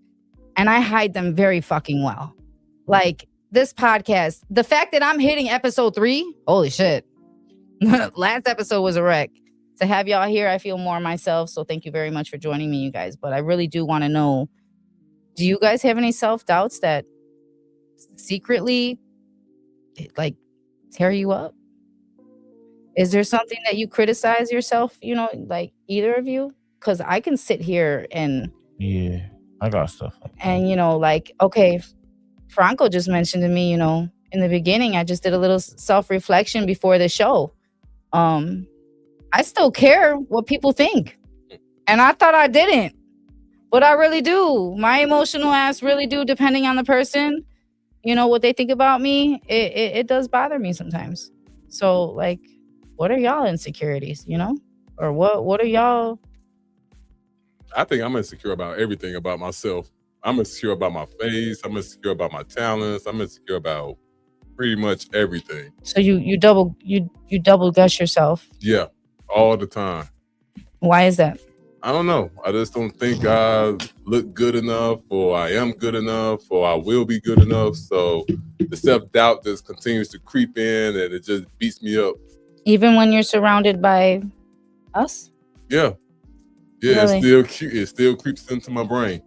and I hide them very fucking well. Like this podcast, the fact that I'm hitting episode 3, holy shit. Last episode was a wreck. To have y'all here, I feel more myself. So thank you very much for joining me, you guys. But I really do want to know, do you guys have any self-doubts that secretly like tear you up? Is there something that you criticize yourself, you know, like either of you? Because I can sit here and I got stuff like that. And you know, like, okay, Franco just mentioned to me, you know, in the beginning I just did a little self-reflection before the show. I still care what people think, and I thought I didn't, but I really do. My emotional ass really do, depending on the person, you know, what they think about me. It does bother me sometimes. So like, what are y'all insecurities, you know? Or what are y'all? I think I'm insecure about everything about myself. I'm insecure about my face. I'm insecure about my talents. I'm insecure about pretty much everything. So you double guess yourself? Yeah, all the time. Why is that? I don't know. I just don't think I look good enough, or I am good enough, or I will be good enough. So the self-doubt just continues to creep in, and it just beats me up. Even when you're surrounded by us? Yeah. Really? It still creeps into my brain.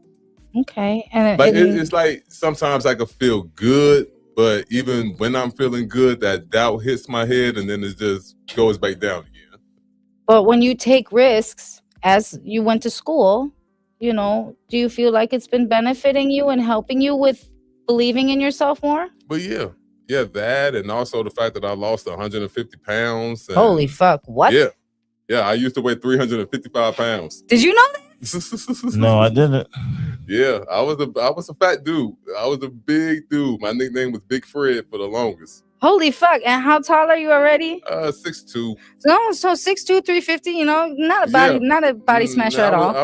Okay. And, Like and it's like sometimes I can feel good, but even when I'm feeling good, that doubt hits my head, and then it just goes back down again. but when you take risks, as you went to school, you know, do you feel like it's been benefiting you and helping you with believing in yourself more? But yeah, that, and also the fact that I lost 150 pounds. And Holy fuck! What? Yeah, I used to weigh 355 pounds. Did you know that? No, I didn't. Yeah, I was a fat dude. I was a big dude. My nickname was Big Fred for the longest. Holy fuck! And how tall are you already? 6'2". No, so 6'2", 350. You know, not a body smasher at all.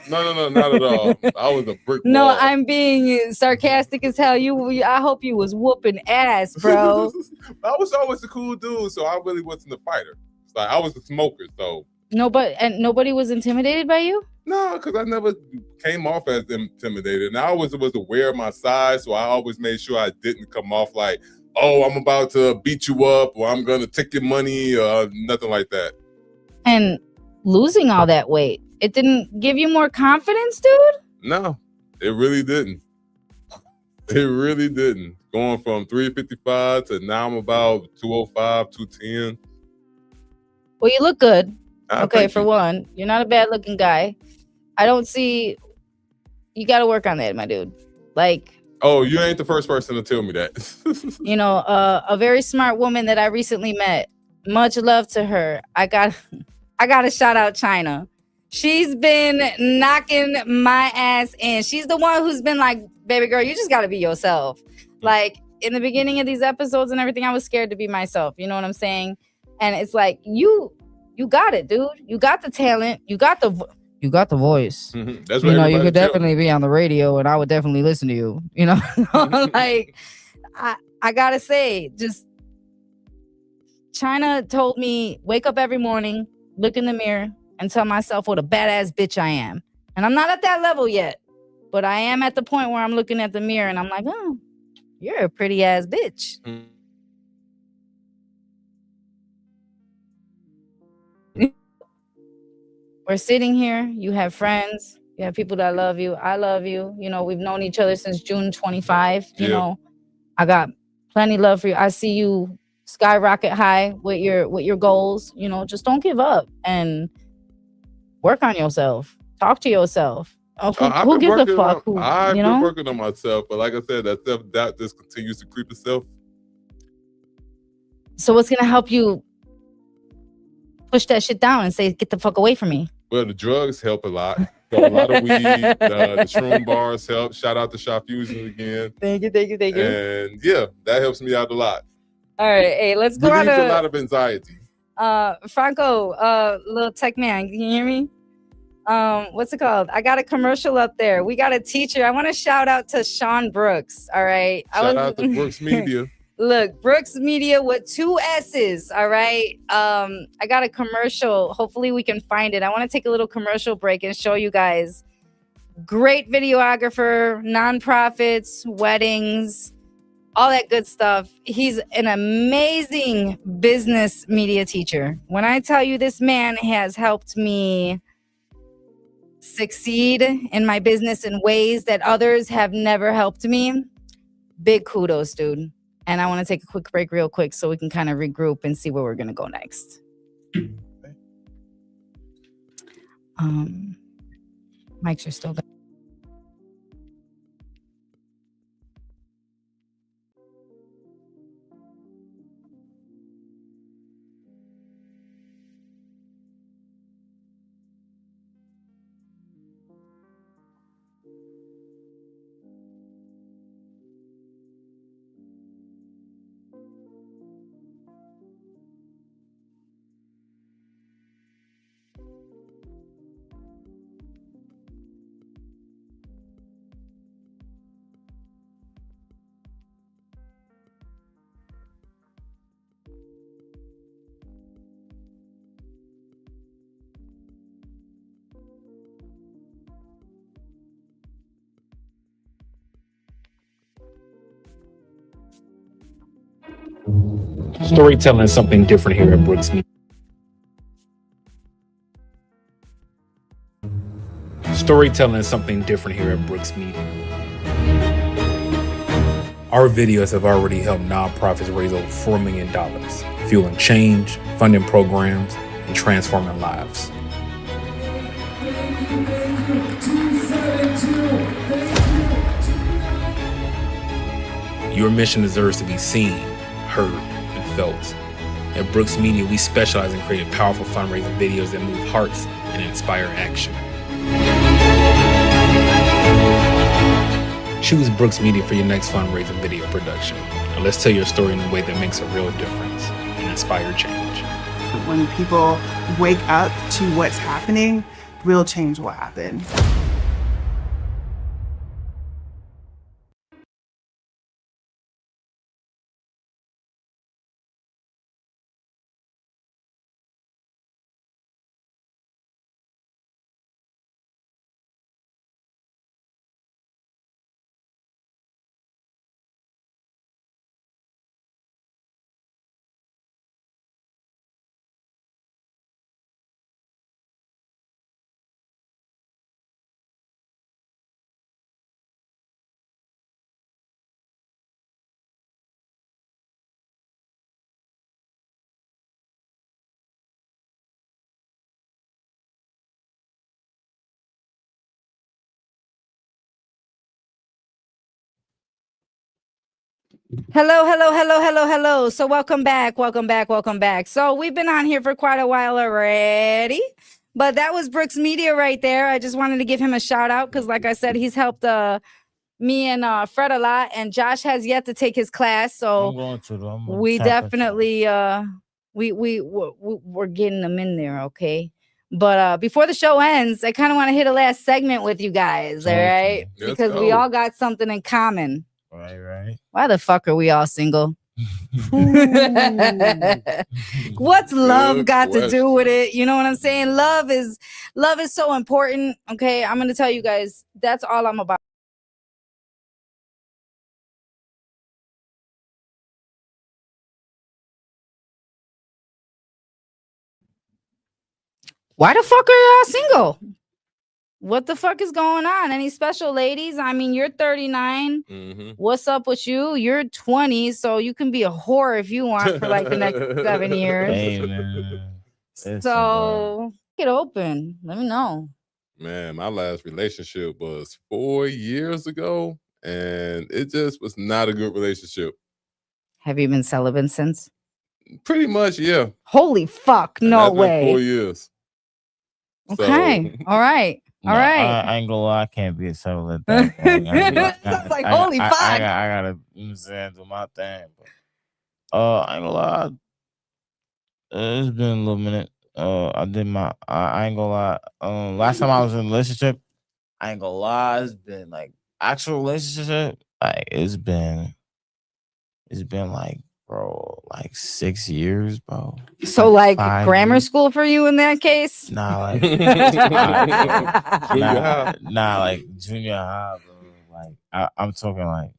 No, not at all. I was a brick No, wall. I'm being sarcastic as hell. I hope you was whooping ass, bro. I was always a cool dude, so I really wasn't a fighter. It's like I was a smoker, so. Nobody was intimidated by you? No, because I never came off as intimidated. And I always was aware of my size, so I always made sure I didn't come off like, oh, I'm about to beat you up, or I'm gonna take your money, or nothing like that. And losing all that weight, it didn't give you more confidence, dude? No, it really didn't. It really didn't. Going from 355 to now I'm about 205, 210. Well, you look good. Okay, for you. one, you're not a bad looking guy. I don't see. You got to work on that, my dude. Like. Oh, you ain't the first person to tell me that. You know, a very smart woman that I recently met. Much love to her. I got to shout out China. She's been knocking my ass in. She's the one who's been like, baby girl, you just got to be yourself. Like in the beginning of these episodes and everything, I was scared to be myself. You know what I'm saying? And it's like, you got it, dude. You got the talent. You got the voice. Mm-hmm. That's what you know, you could definitely be on the radio and I would definitely listen to you. You know, like I gotta say, just China told me, wake up every morning, look in the mirror and tell myself what a badass bitch I am. And I'm not at that level yet, but I am at the point where I'm looking at the mirror and I'm like, oh, you're a pretty ass bitch. Mm-hmm. We're sitting here. You have friends. You have people that love you. I love you. You know, we've known each other since June 25. You know, I got plenty love for you. I see you skyrocket high with your goals. You know, just don't give up and work on yourself. Talk to yourself. Who gives a fuck? I've been working on myself, but like I said, that self-doubt just continues to creep itself. So what's gonna help you push that shit down and say, get the fuck away from me? Well, the drugs help a lot. So a lot of weed, the shroom bars help. Shout out to Shop Fusion again. Thank you. And yeah, that helps me out a lot. All right, hey, let's go on a lot of anxiety. Franco, little tech man, can you hear me? What's it called? I got a commercial up there. We got a teacher. I want to shout out to Sean Brooks. All right. Shout out to Brooks Media. Look, Brooks Media with 2 S's. All right. I got a commercial. Hopefully we can find it. I want to take a little commercial break and show you guys. Great videographer, nonprofits, weddings, all that good stuff. He's an amazing business media teacher. When I tell you this man has helped me succeed in my business in ways that others have never helped me, big kudos, dude. And I want to take a quick break real quick so we can kind of regroup and see where we're going to go next. Mics are still down. Storytelling is something different here at Brooks Media. Storytelling is something different here at Brooks Media. Our videos have already helped nonprofits raise over $4 million, fueling change, funding programs, and transforming lives. Your mission deserves to be seen, heard, and felt. At Brooks Media, we specialize in creating powerful fundraising videos that move hearts and inspire action. Choose Brooks Media for your next fundraising video production. And let's tell your story in a way that makes a real difference and inspire change. When people wake up to what's happening, real change will happen. Hello. So welcome back. So we've been on here for quite a while already, but that was Brooks Media right there. I just wanted to give him a shout out because, like I said, he's helped me and Fred a lot, and Josh has yet to take his class. So I'm going to though. we definitely we're getting them in there, okay? But before the show ends, I kind of want to hit a last segment with you guys, all right? Because we all got something in common. Right. Why the fuck are we all single? What's love got to do with it? You know what I'm saying? Love is so important. Okay, I'm gonna tell you guys, that's all I'm about. Why the fuck are y'all single? What the fuck is going on? Any special ladies? I mean, you're 39. Mm-hmm. What's up with you? You're 20, so you can be a whore if you want for like the next 7 years. Hey, man. So get open. Let me know. Man, my last relationship was 4 years ago, and it just was not a good relationship. Have you been celibate since? Pretty much, yeah. Holy fuck, no way. 4 years. Okay, So. all right. No, all right. I ain't gonna lie, I can't be a celibate at that point. Sounds like holy fuck. I gotta do my thing. But, I ain't gonna lie. It's been a little minute. I ain't gonna lie. Last time I was in a relationship, I ain't gonna lie, it's been like actual relationship. Like it's been like, bro, like 6 years, bro. So like grammar years. school for you in that case? Nah, like like junior high, bro. Like I'm talking like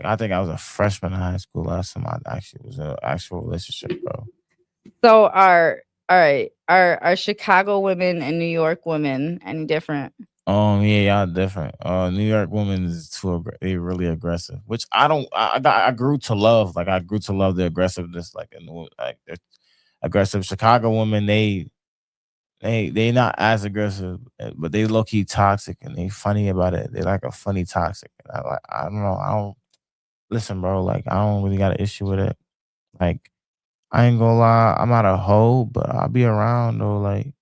I think I was a freshman in high school last time I actually was in an actual relationship, bro. So are Chicago women and New York women any different? Yeah, y'all different. New York women is they really aggressive, which I grew to love. Like I grew to love the aggressiveness, like the aggressive Chicago women. They not as aggressive, but they low key toxic and they funny about it. They like a funny toxic. And I don't know. Listen, bro. Like I don't really got an issue with it. Like I ain't gonna lie, I'm not a hoe, but I'll be around though. Like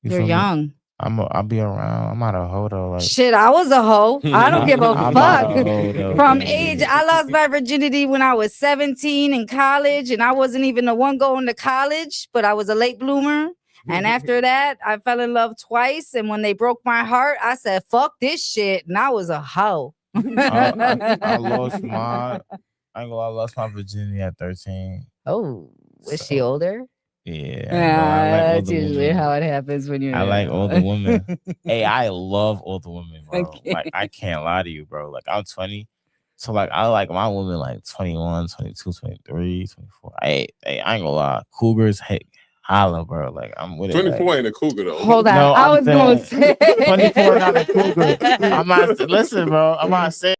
you're young. I'll be around. I'm not a hoe though. Like shit, I was a hoe. I don't give a fuck. From man. age, I lost my virginity when I was 17 in college, and I wasn't even the one going to college, but I was a late bloomer. And after that, I fell in love twice. And when they broke my heart, I said, fuck this shit. And I was a hoe. I lost my virginity at 13. Oh, was she older? Yeah. That's usually how it happens when you're. I like older women. Hey, I love older women, bro. Okay. Like I can't lie to you, bro. Like I'm 20. So like I like my women like 21, 22, 23, 24. Hey, I ain't gonna lie. Cougars, hey, holla, bro. Like I'm with it. 24 Like, ain't a cougar though. Hold on. no, I I'm was going to saying say 24 not a cougar. I'm not listen, bro. I'm not saying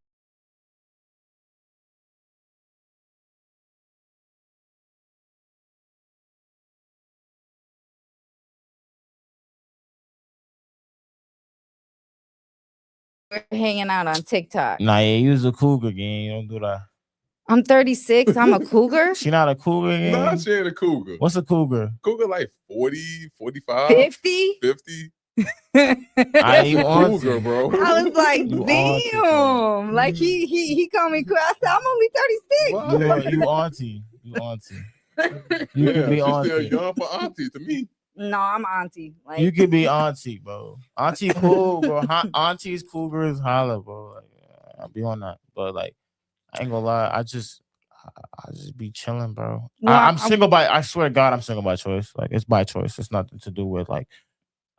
we're hanging out on TikTok. nah, yeah, you was a cougar gang. You don't do that. I'm 36. I'm a cougar. She not a cougar gang. Nah, she ain't a cougar. What's a cougar? Cougar like 40, 45, 50. 50. I you on Cougar, bro. I was like, You auntie, damn. Like he called me cool. I said, I'm only 36. you auntie. You auntie. You Yeah, could be she's still auntie. young for auntie to me. No, I'm auntie. Like You could be auntie, bro. Auntie cool, bro. Auntie's cougars holla, bro. Like, I'll be on that. But like, I ain't gonna lie. I just be chilling, bro. Well, I'm single by. I swear to God, I'm single by choice. Like it's by choice. It's nothing to do with like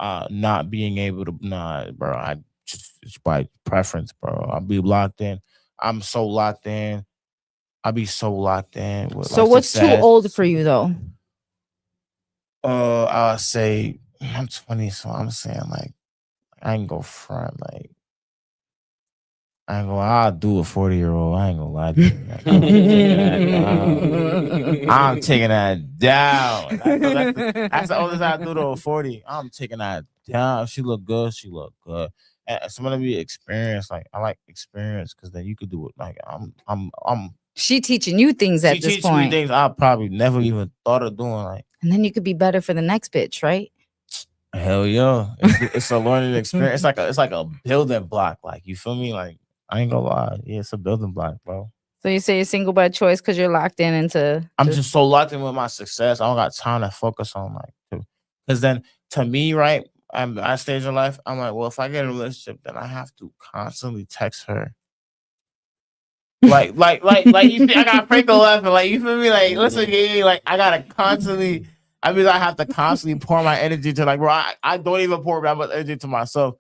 not being able to. Nah, bro. It's by preference, bro. I'll be locked in. I'm so locked in. I'll be so locked in. With, so like, what's success. too old for you though? I'll say I'm 20, so I'm saying like I ain't go front. Like I ain't gonna. I'll do a 40-year-old. I ain't gonna lie to you. Like, I'm taking that down. That's the oldest I do to a 40. I'm taking that down. If she look good, she look good. And somebody be experienced. Like I like experience because then you could do it. Like I'm. She teaching you things at She this teaching me point. things I probably never even thought of doing. Like. And then you could be better for the next bitch, right? Hell yeah. It's a learning experience. It's like a building block. Like you feel me? Like I ain't gonna lie. Yeah, it's a building block, bro. So you say you're single by choice because you're locked in into I'm just so locked in with my success. I don't got time to focus on like because then to me, right, I'm at that stage of life, I'm like, well, if I get in a relationship, then I have to constantly text her. Like you see, I got Franco laughing. Like you feel me? Like listen, yeah, like I gotta constantly. I mean, I have to constantly pour my energy to like, bro. I don't even pour that much energy to myself.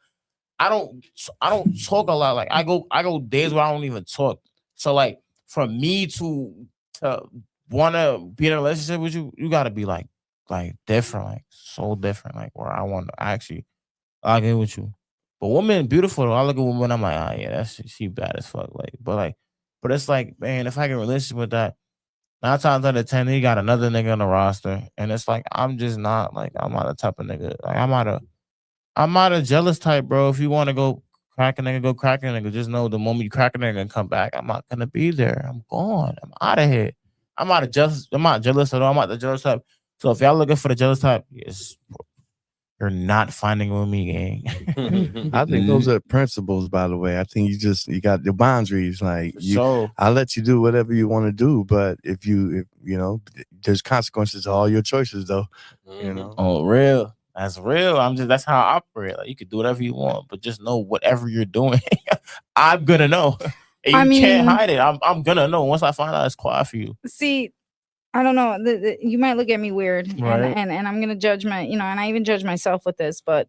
I don't talk a lot. Like I go days where I don't even talk. So like for me to want to be in a relationship with you, you gotta be like different, like so different, like where I want to actually log in with you. But women beautiful though. I look at women, I'm like, ah, yeah, that's she bad as fuck. Like, but it's like, man, if I get a relationship with that, 9 times out of 10, he got another nigga on the roster, and it's like I'm just not like I'm not the type of nigga. Like I'm not a jealous type, bro. If you want to go crack a nigga, go crack a nigga. Just know the moment you crack a nigga and come back, I'm not gonna be there. I'm gone. I'm out of here. I'm not jealous at all. I'm not the jealous type. So if y'all looking for the jealous type, yes, you're not finding with me, gang. I think those are principles, by the way. I think you got the boundaries. Like I'll let you do whatever you want to do, but if you know, there's consequences to all your choices, though. You know. Oh, real. That's real. That's how I operate. Like you can do whatever you want, but just know whatever you're doing, I'm gonna know. And you can't hide it. I'm gonna know once I find out it's quiet for you. See, I don't know. You might look at me weird, right. and I'm gonna judge and I even judge myself with this, but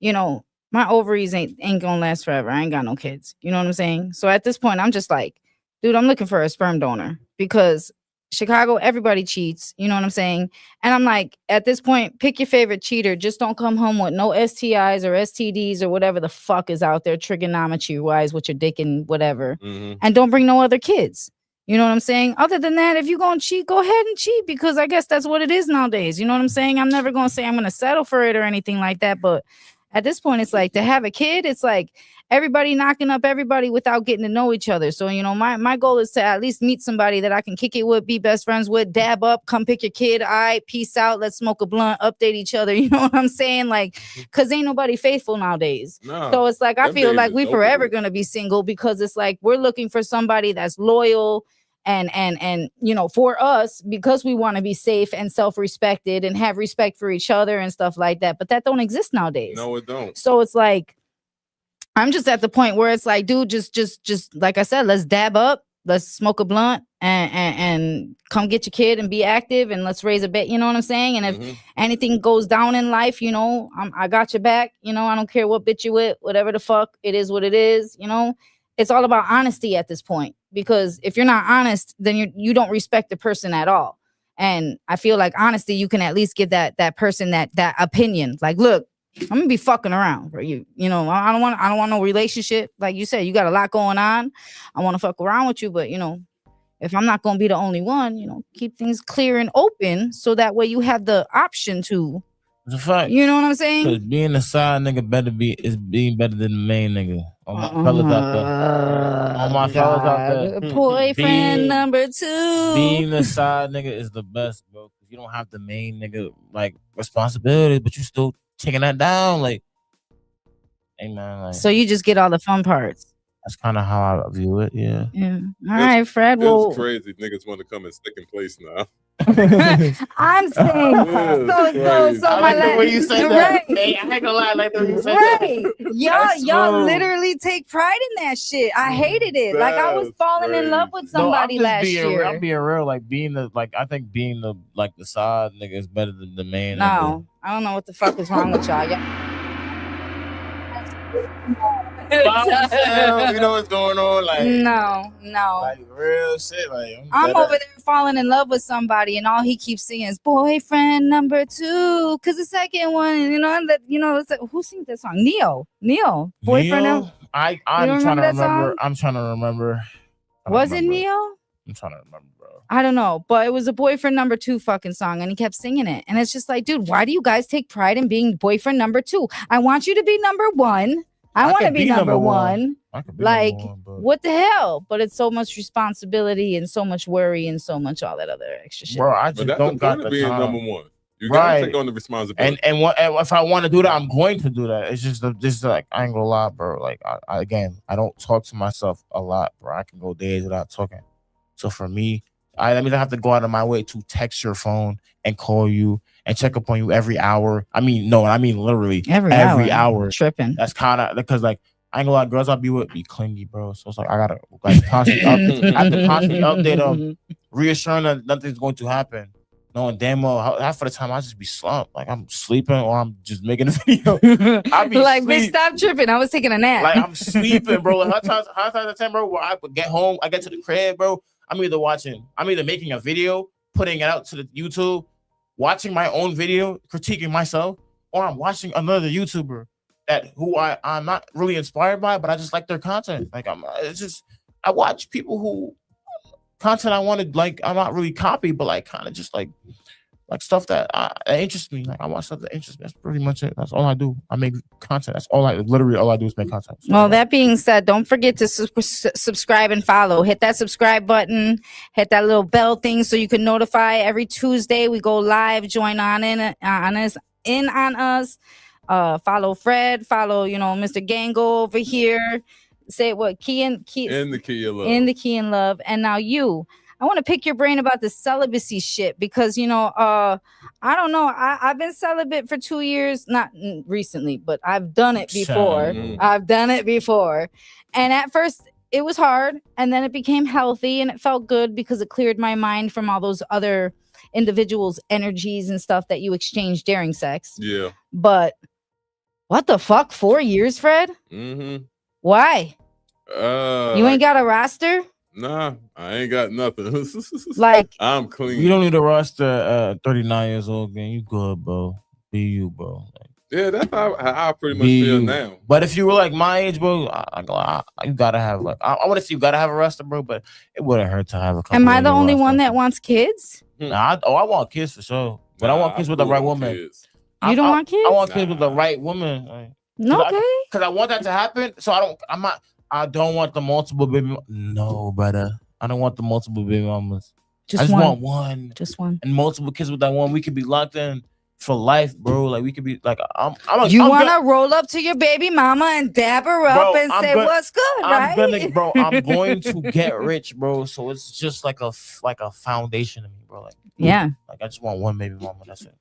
my ovaries ain't gonna last forever. I ain't got no kids. You know what I'm saying? So at this point, I'm just like, dude, I'm looking for a sperm donor because Chicago, everybody cheats. You know what I'm saying? And I'm like, at this point, pick your favorite cheater. Just don't come home with no STIs or STDs or whatever the fuck is out there trigonometry wise with your dick and whatever, and don't bring no other kids. You know what I'm saying? Other than that, if you're going to cheat, go ahead and cheat because I guess that's what it is nowadays. You know what I'm saying? I'm never going to say I'm going to settle for it or anything like that. But at this point, it's like to have a kid, it's like everybody knocking up everybody without getting to know each other. So, my goal is to at least meet somebody that I can kick it with, be best friends with, dab up, come pick your kid. All right, peace out. Let's smoke a blunt, update each other. You know what I'm saying? Like, because ain't nobody faithful nowadays. No, so it's like, I feel like we forever going to be single because it's like we're looking for somebody that's loyal and for us because we want to be safe and self-respected and have respect for each other and stuff like that, but that don't exist nowadays. No, it don't. So it's like I'm just at the point where it's like, dude, just like I said, let's dab up, let's smoke a blunt and come get your kid and be active and let's raise a bet. You know what I'm saying? And if anything goes down in life, I got your back. I don't care what bitch you with, whatever the fuck it is, what it is. It's all about honesty at this point. because if you're not honest, then you don't respect the person at all. And I feel like honesty, you can at least give that person that opinion. Like, look, I'm gonna be fucking around for you. You know, I don't want no relationship. Like you said, you got a lot going on. I want to fuck around with you, but you know, if I'm not gonna be the only one, you know, keep things clear and open so that way you have the option to. It's a fact. You know what I'm saying? Because being a side nigga being better than the main nigga. All my fellas out there. All my fellas out there. Boyfriend number 2. Being the side nigga is the best, bro. Because you don't have the main nigga like responsibility, but you still taking that down. Like, hey man. Like, so you just get all the fun parts. That's kind of how I view it. Yeah. All right, Fred. It's crazy. Niggas want to come in second place now. I'm saying so I like the way you said that. Right. Hey, I ain't gonna lie, like the way you said right. that. Y'all literally take pride in that shit. I hated it. Like I was falling in love with somebody last year. I'm being real. Like I think being the side nigga is better than the main. No, nigga. I don't know what the fuck is wrong with y'all. You know what's going on? Like no, like real shit. Like I'm over there falling in love with somebody, and all he keeps singing is "Boyfriend Number 2," because the second one, it's like, who sings that song? Neo, boyfriend. Neo? I'm trying to remember. I'm trying to remember. Was it Neo? I'm trying to remember, bro. I don't know, but it was a Boyfriend Number 2 fucking song, and he kept singing it, and it's just like, dude, why do you guys take pride in being boyfriend number 2? I want you to be number 1. I want to be number one. Like, what the hell? But it's so much responsibility and so much worry and so much all that other extra shit. Bro, I just don't got the being time. number 1. You gotta take on the responsibility. And if I want to do that, I'm going to do that. It's just like I ain't gonna lie, bro. Like I don't talk to myself a lot, bro. I can go days without talking. So for me, that means I have to go out of my way to text your phone and call you and check up on you every hour. I mean literally every hour. Tripping. That's kind of because like I ain't gonna lie, girls I'll be with be clingy, bro. So it's like I gotta like constantly update them, reassuring that nothing's going to happen. Knowing damn well half of the time I just be slumped, like I'm sleeping or I'm just making a video. I be like, bitch, stop tripping. I was taking a nap. Like I'm sleeping, bro. Like how times at 10, bro, where I would get home, I get to the crib, bro. I'm either making a video, putting it out to the YouTube, watching my own video, critiquing myself, or I'm watching another YouTuber who I'm not really inspired by, but I just like their content. Like I watch people who content I wanted, like I'm not really copy, but like kind of just like stuff that interests me. Like I watch stuff that interests me. That's pretty much it. That's all I do. I make content. That's all I do is make content. So, well, that being said, don't forget to subscribe and follow. Hit that subscribe button. Hit that little bell thing so you can notify every Tuesday. We go live. Join on us. Follow Fred. Follow Mr. Gango over here. Say what? In the key and love. And now you. I want to pick your brain about the celibacy shit because, I don't know. I've been celibate for 2 years, not recently, but I've done it before. And at first it was hard and then it became healthy and it felt good because it cleared my mind from all those other individuals' energies and stuff that you exchange during sex. Yeah. But what the fuck? 4 years, Fred? Mm-hmm. Why? You ain't got a roster? Nah, I ain't got nothing. Like, I'm clean. You don't need a roster 39 years old, man. You good, bro. Be you, bro. Like, yeah, that's how I pretty much feel now. But if you were like my age, bro, you gotta have like I want to see you gotta have a roster, bro. But it wouldn't hurt to have a couple. Am I the only one that wants kids? Nah, I want kids for sure. But I want kids with the right woman. You don't want kids? I want kids with the right woman. Like, okay. Because I want that to happen. So I don't want the multiple baby. No, brother. I don't want the multiple baby mamas. I just want one. Just one. And multiple kids with that one. We could be locked in for life, bro. Like we could be like you want to roll up to your baby mama and dab her up and say what's good, right? I'm going to get rich, bro. So it's just like a foundation to me, bro. Like yeah. Like I just want one baby mama. That's it.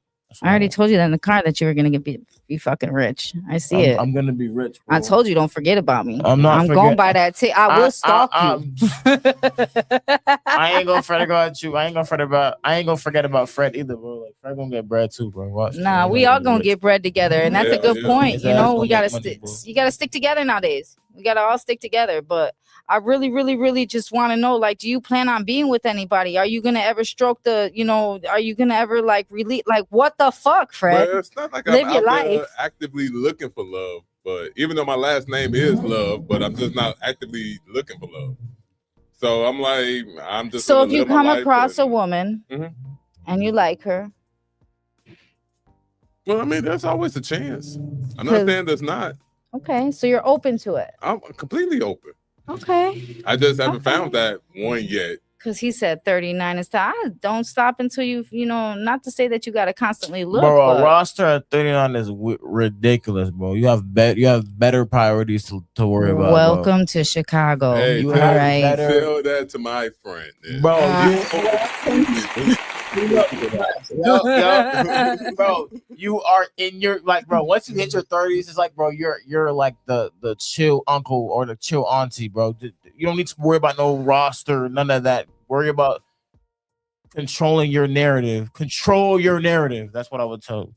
I already told you that in the car that you were gonna be fucking rich. I see it. I'm gonna be rich, bro. I told you don't forget about me. I'm going by that. I will stalk you. I ain't gonna fret about you. I ain't gonna forget about Fred either, bro. Like Fred gonna get bread too, bro. Watch. Nah, we all gonna get bread together, and that's a good point. You gotta stick together nowadays. We gotta all stick together. But I really, really, really just want to know, like, do you plan on being with anybody? Are you gonna ever stroke the, are you gonna ever like release? Like, what the fuck, Fred? Well, it's not like Live I'm your out there life. actively looking for love. But even though my last name is Love, but I'm just not actively looking for love. So I'm like, I'm just. So if you come across a woman and you like her, well, I mean, there's always a chance. I'm not saying there's not. Okay, so you're open to it. I'm completely open. Okay. I just haven't found that one yet. Because he said 39 is time. Don't stop until not to say that you got to constantly look. Bro, but a roster at 39 is ridiculous, bro. You have better priorities to worry about. Welcome to Chicago. Hey, You tell that to my friend. Bro, bro, you are in your bro. Once you hit your 30s, it's like, bro, you're like the chill uncle or the chill auntie, bro. You don't need to worry about no roster, none of that. Worry about controlling your narrative. Control your narrative. That's what I would tell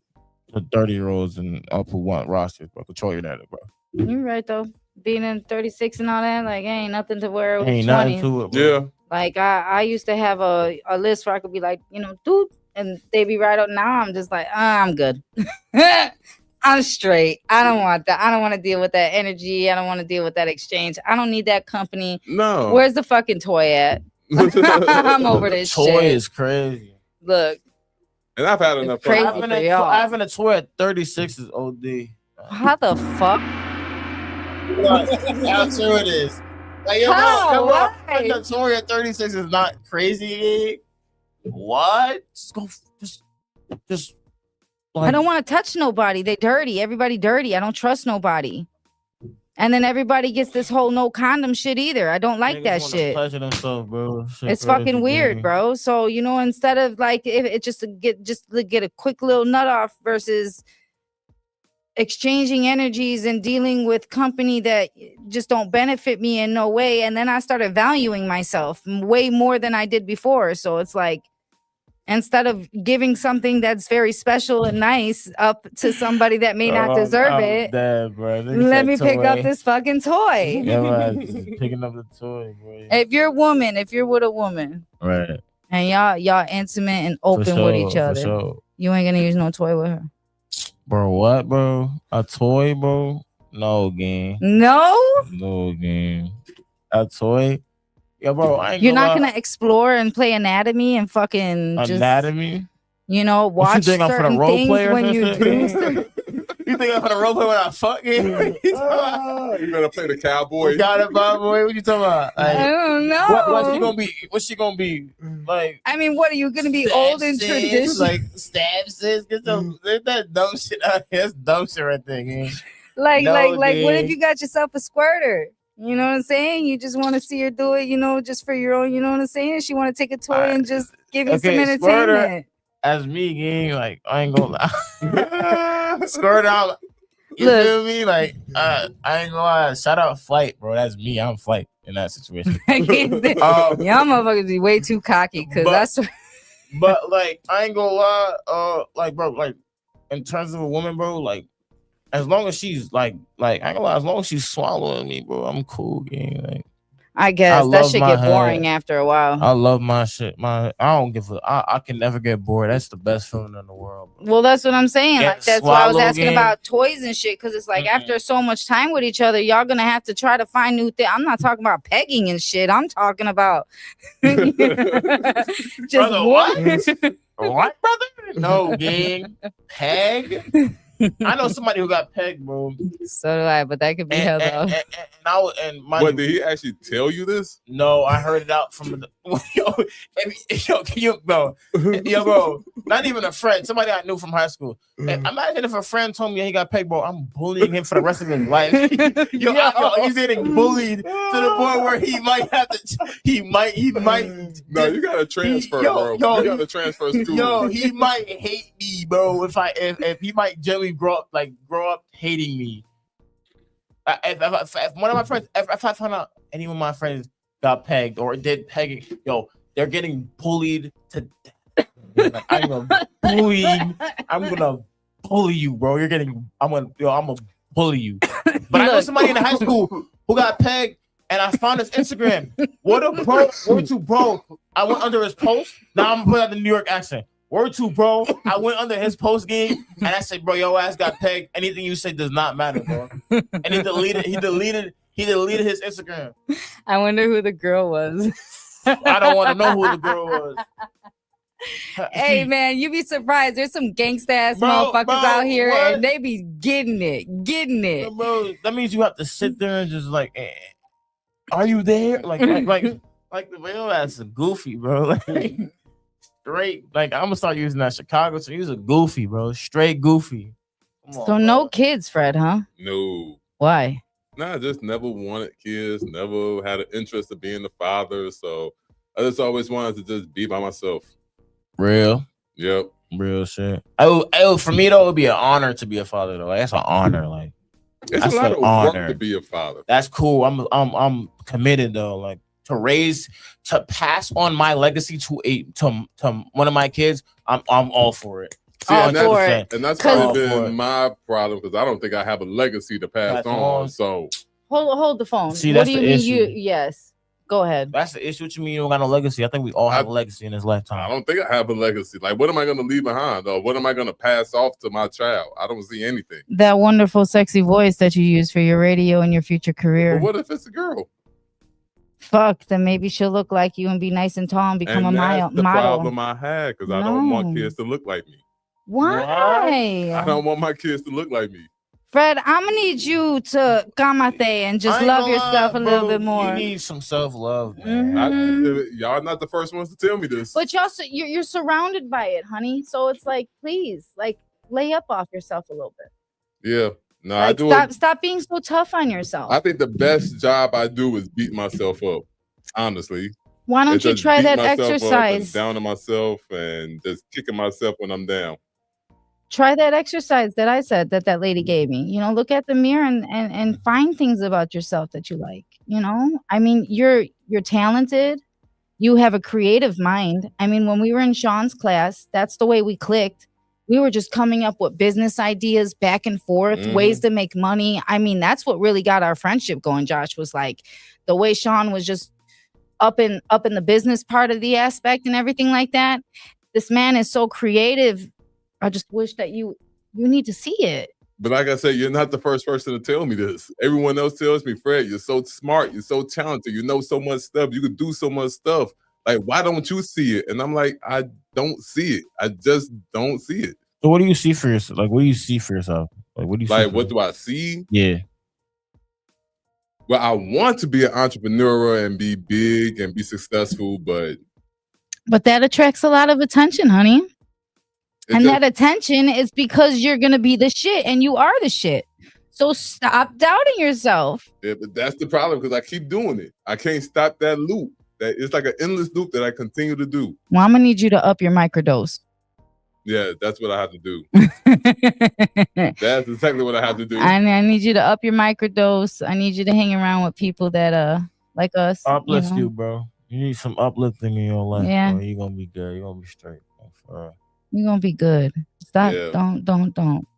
the 30-year-olds and up who want rosters, bro. Control your narrative, bro. You're right though. Being in 36 and all that, like, ain't nothing to wear with Ain't 20. nothing to it, bro. Yeah. Like I used to have a list where I could be like, dude, and they be right up. Now I'm just like, I'm good. I'm straight. I don't want that. I don't want to deal with that energy. I don't want to deal with that exchange. I don't need that company. No. Where's the fucking toy at? I'm over this toy shit. Toy is crazy. Look. And I've had enough crazy fun. Having a toy at 36 is OD. How the fuck? How true it is. Like, yo, having a toy at 36 is not crazy. What? Just like, I don't want to touch nobody. They dirty. Everybody dirty. I don't trust nobody. And then everybody gets this whole no condom shit either. I don't like that shit. Pleasure themselves, bro. It's fucking weird, bro. So instead of like if it just to get a quick little nut off versus exchanging energies and dealing with company that just don't benefit me in no way. And then I started valuing myself way more than I did before. So it's like, instead of giving something that's very special and nice up to somebody that may not deserve it, dead, let me pick up this fucking toy. Yeah, picking up the toy, bro. If you're a woman, if you're with a woman, right, and y'all intimate and open with each other, you ain't gonna use no toy with her. Bro, what, bro? A toy, bro? No, game. No game. A toy? Yeah, bro. You're not gonna explore and play anatomy and fucking anatomy. Watch certain things when you do. You think I'm gonna role play when I fuck you? You gonna play the cowboy? Got it, boy. What you talking about? Like, I don't know. What's she gonna be? Like, I mean, what are you gonna be? Old and traditional? Like stab sis? Get that dumb shit out here. That's dumb shit right there, man. Like, what if you got yourself a squirter? You know what I'm saying? You just want to see her do it, just for your own, you know what I'm saying? She want to take a toy and just give you some entertainment. Squirter, as me, gang, like, I ain't gonna lie. Squirt out. You feel me? Like, I ain't gonna lie. Shout out Flight, bro. That's me. I'm Flight in that situation. Y'all motherfuckers be way too cocky, because that's... But, like, I ain't gonna lie. Like, bro, like, in terms of a woman, bro, like, as long as she's like I ain't gonna lie, as long as she's swallowing me, bro, I'm cool, gang. Like, I guess that shit get boring after a while. I love my shit. I don't give a. I can never get bored. That's the best feeling in the world, bro. Well, that's what I'm saying. Like, that's why I was asking about toys and shit, because it's like after so much time with each other, y'all gonna have to try to find new things. I'm not talking about pegging and shit. I'm talking about just brother, what? What, brother? No, gang. Peg. I know somebody who got pegged, bro. So do I, but that could be hell though. What, did he actually tell you this? No, I heard it out from bro, not even a friend, somebody I knew from high school. Imagine if a friend told me he got pegged, bro. I'm bullying him for the rest of his life. He's getting bullied to the point where he might have to. He might. No, you gotta transfer, bro. You gotta transfer school. Yo, he might hate me, bro. If he might gently grow up hating me. If one of my friends, if I find out any of my friends got pegged or did pegging, they're getting bullied to death. Like, I'm gonna bully you, bro. I'm gonna bully you. But I know somebody in high school who got pegged, and I found his Instagram. What a bro, word to bro. I went under his post. Now I'm gonna put out the New York accent. Word to bro. I went under his post game and I said, bro, your ass got pegged. Anything you say does not matter, bro. And he deleted his Instagram. I wonder who the girl was. I don't want to know who the girl was. Hey man, you be surprised. There's some gangsta ass motherfuckers out here, and they be getting it. Bro, that means you have to sit there and just like, are you there? Like the real ass is goofy, bro. Like straight. Like I'm gonna start using that Chicago. So use a goofy, bro. Straight goofy. So no kids, Fred, huh? No. Why? Nah, I just never wanted kids. Never had an interest of being a father. So I just always wanted to just be by myself. Real. Yep. Real shit. Oh, for me though, it would be an honor to be a father though. Like, that's an honor. Like it's a lot of work to be a father. That's cool. I'm committed though. Like to pass on my legacy to one of my kids. I'm all for it. See, and that's probably been my problem because I don't think I have a legacy to pass on. So hold the phone. See, what that's do you the mean? issue. Yes. Go ahead. That's the issue. What you mean you don't got no legacy? I think we all have a legacy in this lifetime. I don't think I have a legacy. Like, what am I going to leave behind? Or what am I going to pass off to my child? I don't see anything. That wonderful, sexy voice that you use for your radio and your future career. But what if it's a girl? Fuck, then maybe she'll look like you and be nice and tall and become a model. That's the problem I had because I don't want kids to look like me. Why? I don't want my kids to look like me. Fred, I'm gonna need you to kamate and just love yourself a little bit more. You need some self-love. Y'all not the first ones to tell me this. But you're surrounded by it, honey. So it's like, please, like, lay up off yourself a little bit. Yeah. No, like, I do. Stop being so tough on yourself. I think the best job I do is beat myself up. Honestly. Why don't you try that exercise? Down on myself and just kicking myself when I'm down. Try that exercise that I said that lady gave me. You know, look at the mirror and find things about yourself that you like. You know, I mean, you're talented. You have a creative mind. I mean, when we were in Sean's class, that's the way we clicked. We were just coming up with business ideas back and forth, ways to make money. I mean, that's what really got our friendship going. Josh was like the way Sean was just up in the business part of the aspect and everything like that. This man is so creative. I just wish that you need to see it. But like I said, you're not the first person to tell me this. Everyone else tells me, Fred, you're so smart. You're so talented. You know so much stuff. You could do so much stuff. Like, why don't you see it? And I'm like, I don't see it. I just don't see it. So what do you see for yourself? Like, what do you see for yourself? Like, what do you see? Like, what do I see? Yeah. Well, I want to be an entrepreneur and be big and be successful, but that attracts a lot of attention, honey. And that attention is because you're going to be the shit and you are the shit. So stop doubting yourself. Yeah, but that's the problem because I keep doing it. I can't stop that loop. That it's like an endless loop that I continue to do. Well, I'm going to need you to up your microdose. Yeah, that's what I have to do. That's exactly what I have to do. I need you to up your microdose. I need you to hang around with people that like us. Uplift you, bro. You need some uplifting in your life. Yeah. Bro. You're going to be good. You're going to be straight. You're gonna be good. Stop. Yeah. Don't.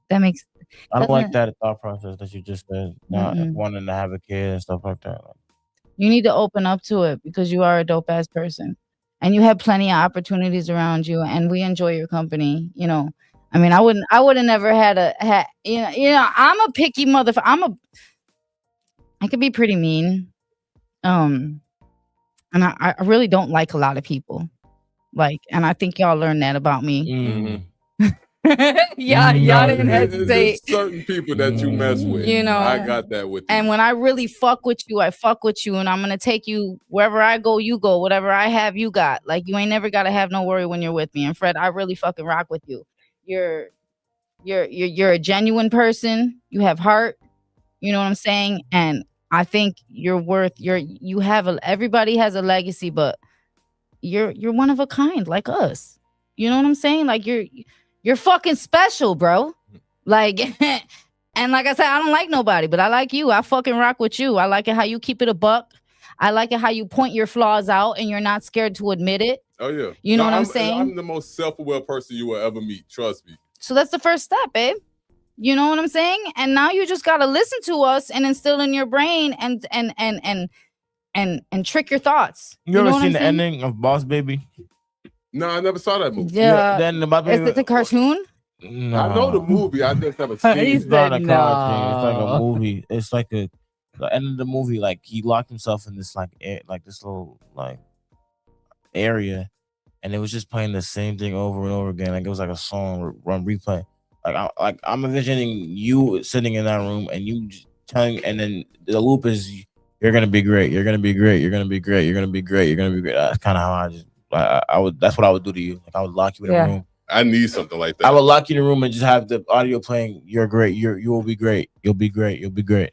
That makes. I don't like that thought process that you just said. Not wanting to have a kid and stuff like that. You need to open up to it because you are a dope ass person, and you have plenty of opportunities around you, and we enjoy your company. You know, I mean, I would have never had. You know, I'm a picky motherfucker. I could be pretty mean, and I really don't like a lot of people. Like, and I think y'all learned that about me. Y'all didn't hesitate. There's certain people that you mess with. You know, I got that with you. And when I really fuck with you, I fuck with you, and I'm gonna take you wherever I go, you go. Whatever I have, you got. Like, you ain't never gotta have no worry when you're with me. And Fred, I really fucking rock with you. You're a genuine person. You have heart. You know what I'm saying? And I think you're worth. Everybody has a legacy, but you're one of a kind, like us. You know what I'm saying? Like you're fucking special, bro. Like, and like I said, I don't like nobody, but I like you. I fucking rock with you. I like it how you keep it a buck. I like it how you point your flaws out and you're not scared to admit it. Oh yeah. You know what I'm saying? I'm the most self-aware person you will ever meet. Trust me. So that's the first step, babe. You know what I'm saying? And now you just gotta listen to us and instill in your brain and trick your thoughts. You ever know seen the ending of Boss Baby? No, I never saw that movie. Yeah. Then the Boss Baby. Is it the cartoon? No. I know the movie. I just never seen it. It's not a cartoon. It's like a movie. It's like the end of the movie. Like he locked himself in this like this little like area, and it was just playing the same thing over and over again. Like it was like a song run replay. I'm envisioning you sitting in that room and you just telling, and then the loop is you're gonna be great. You're gonna be great. You're gonna be great. You're gonna be great. You're gonna be great. That's kind of how I would. That's what I would do to you. Like I would lock you in a room. I need something like that. I would lock you in a room and just have the audio playing. You're great. You will be great. You'll be great. You'll be great.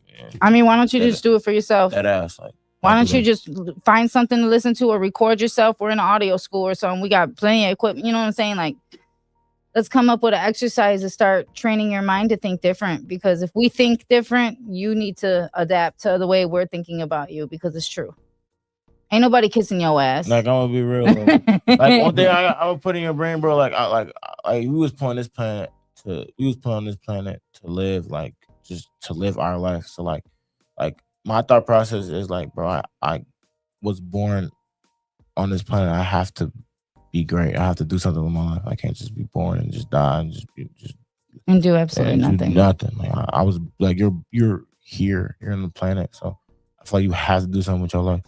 Yeah. I mean, why don't you just do it for yourself? That ass, like. Why don't you just find something to listen to or record yourself? We're in an audio school or something. We got plenty of equipment. You know what I'm saying? Like, let's come up with an exercise to start training your mind to think different. Because if we think different, you need to adapt to the way we're thinking about you because it's true. Ain't nobody kissing your ass. Like, I'm gonna be real. Like one thing I would put in your brain, bro. Like we was put on this planet to live, like just to live our life. So like my thought process is like, bro, I was born on this planet. I have to be great. I have to do something with my life. I can't just be born and just die and and do absolutely nothing. Like I was like, you're here. You're on the planet. So I feel like you have to do something with your life.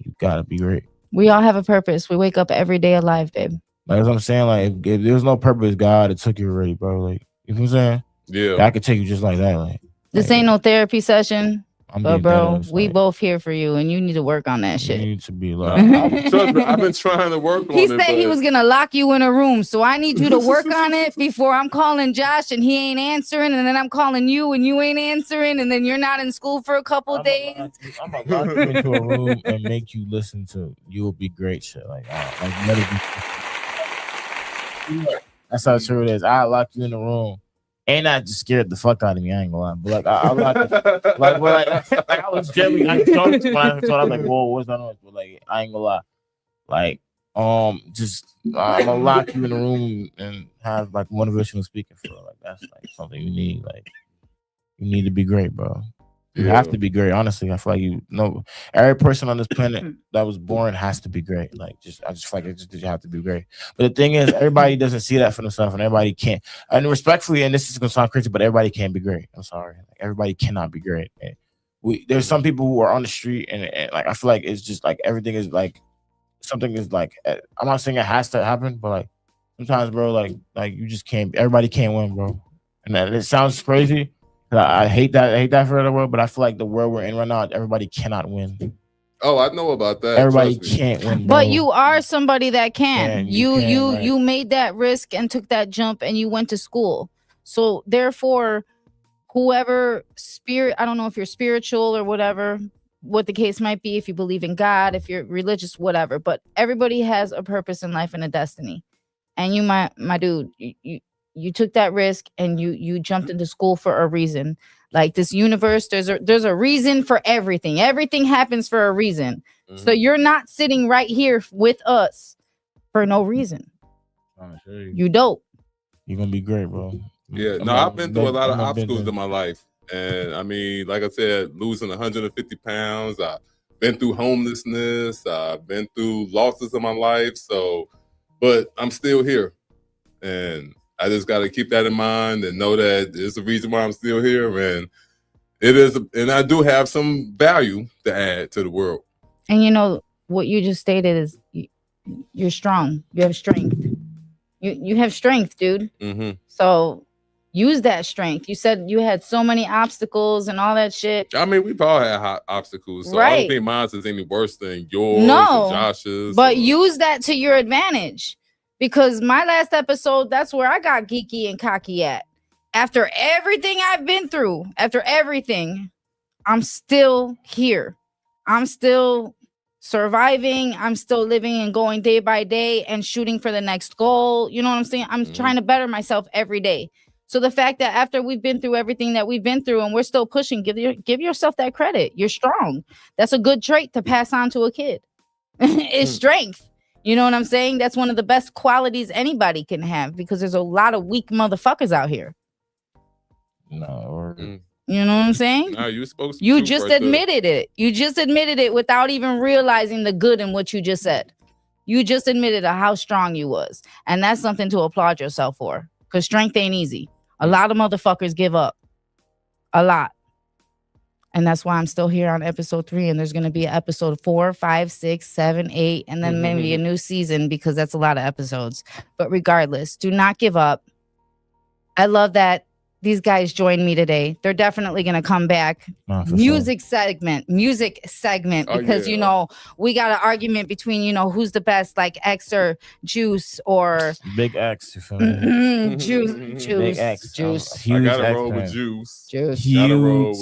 You gotta be great. We all have a purpose. We wake up every day alive, babe. Like as I'm saying, like if there's no purpose, God, it took you already, bro. Like you know what I'm saying? Yeah. God could take you just like that. Like this ain't no therapy session. But bro, we like, both here for you, and you need to work on that shit. You need to be like, I've been trying to work on it. He said he was gonna lock you in a room, so I need you to work on it before I'm calling Josh and he ain't answering, and then I'm calling you and you ain't answering, and then you're not in school for a couple of days. I'm gonna lock you into a room and make you listen to "You'll Be Great" shit. Like let it be. That's how true it is. I lock you in the room. And I just scared the fuck out of me. I ain't gonna lie, but like I was generally, I was like, whoa, what's that noise? But like, I ain't gonna lie, like, just I'm gonna lock you in the room and have like motivational speaking for like that's like something you need. Like, you need to be great, bro. You have to be great. Honestly, I feel like you know every person on this planet that was born has to be great. Like, I just feel like you have to be great. But the thing is, everybody doesn't see that for themselves, and everybody can't. And respectfully, and this is gonna sound crazy, but everybody can't be great. I'm sorry, like, everybody cannot be great. And there's some people who are on the street, and like I feel like it's just like everything is like something is like. I'm not saying it has to happen, but like sometimes, bro, like you just can't. Everybody can't win, bro. And it sounds crazy. I hate that for the world, but I feel like the world we're in right now, everybody cannot win. Oh, I know about that. Everybody can't win, bro. But you are somebody that can. Yeah, you made that risk and took that jump, and you went to school. So therefore, whoever spirit, I don't know if you're spiritual or whatever, what the case might be, if you believe in God, if you're religious, whatever. But everybody has a purpose in life and a destiny. And you, my dude, you took that risk and you jumped into school for a reason. Like this universe, there's a reason for everything. Everything happens for a reason. Mm-hmm. So you're not sitting right here with us for no reason. You dope. You're gonna be great, bro. Yeah, I've been through a lot of obstacles in my life. And I mean, like I said, losing 150 pounds, I've been through homelessness, I've been through losses in my life. So, but I'm still here. And I just got to keep that in mind and know that there's a reason why I'm still here, and it is, and I do have some value to add to the world. And you know what you just stated is you're strong. You have strength. You have strength, dude. Mm-hmm. So use that strength. You said you had so many obstacles and all that shit. I mean, we've all had obstacles, so right. I don't think mine is any worse than yours or Josh's. But use that to your advantage. Because my last episode, that's where I got geeky and cocky at. After everything I've been through, after everything, I'm still here. I'm still surviving. I'm still living and going day by day and shooting for the next goal. You know what I'm saying? I'm trying to better myself every day. So the fact that after we've been through everything that we've been through and we're still pushing, give yourself that credit. You're strong. That's a good trait to pass on to a kid. It's strength. You know what I'm saying? That's one of the best qualities anybody can have because there's a lot of weak motherfuckers out here. No. You know what I'm saying? No, you spoke. You just admitted it. You just admitted it without even realizing the good in what you just said. You just admitted how strong you was. And that's something to applaud yourself for. Because strength ain't easy. A lot of motherfuckers give up. A lot. And that's why I'm still here on episode 3. And there's going to be episode 4, 5, 6, 7, 8. And then maybe a new season because that's a lot of episodes. But regardless, do not give up. I love that these guys joined me today. They're definitely going to come back. Music segment because you know we got an argument between who's the best, like X or Juice or Big X. You feel me? Juice. Big X. Juice. I gotta roll with Juice.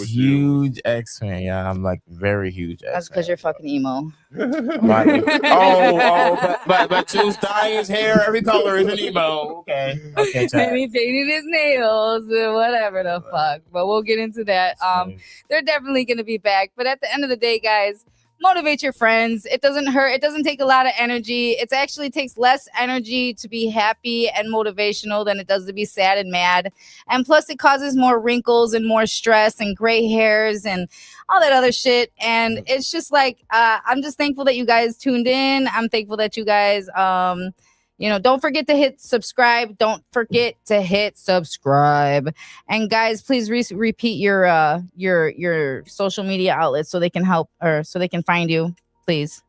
Huge X fan. Yeah, I'm like very huge X. That's because you're fucking emo. But Juice dye his hair every color is an emo. Okay. And he painted his nails, whatever the fuck. But we'll get into that. They're definitely gonna be back. But at the end of the day, guys, motivate your friends. It doesn't hurt. It doesn't take a lot of energy. It actually takes less energy to be happy and motivational than it does to be sad and mad. And plus, it causes more wrinkles and more stress and gray hairs and all that other shit. And it's just like, I'm just thankful that you guys tuned in. I'm thankful that you guys, don't forget to hit subscribe. Don't forget to hit subscribe. And guys, please repeat your social media outlets so they can help or so they can find you, please.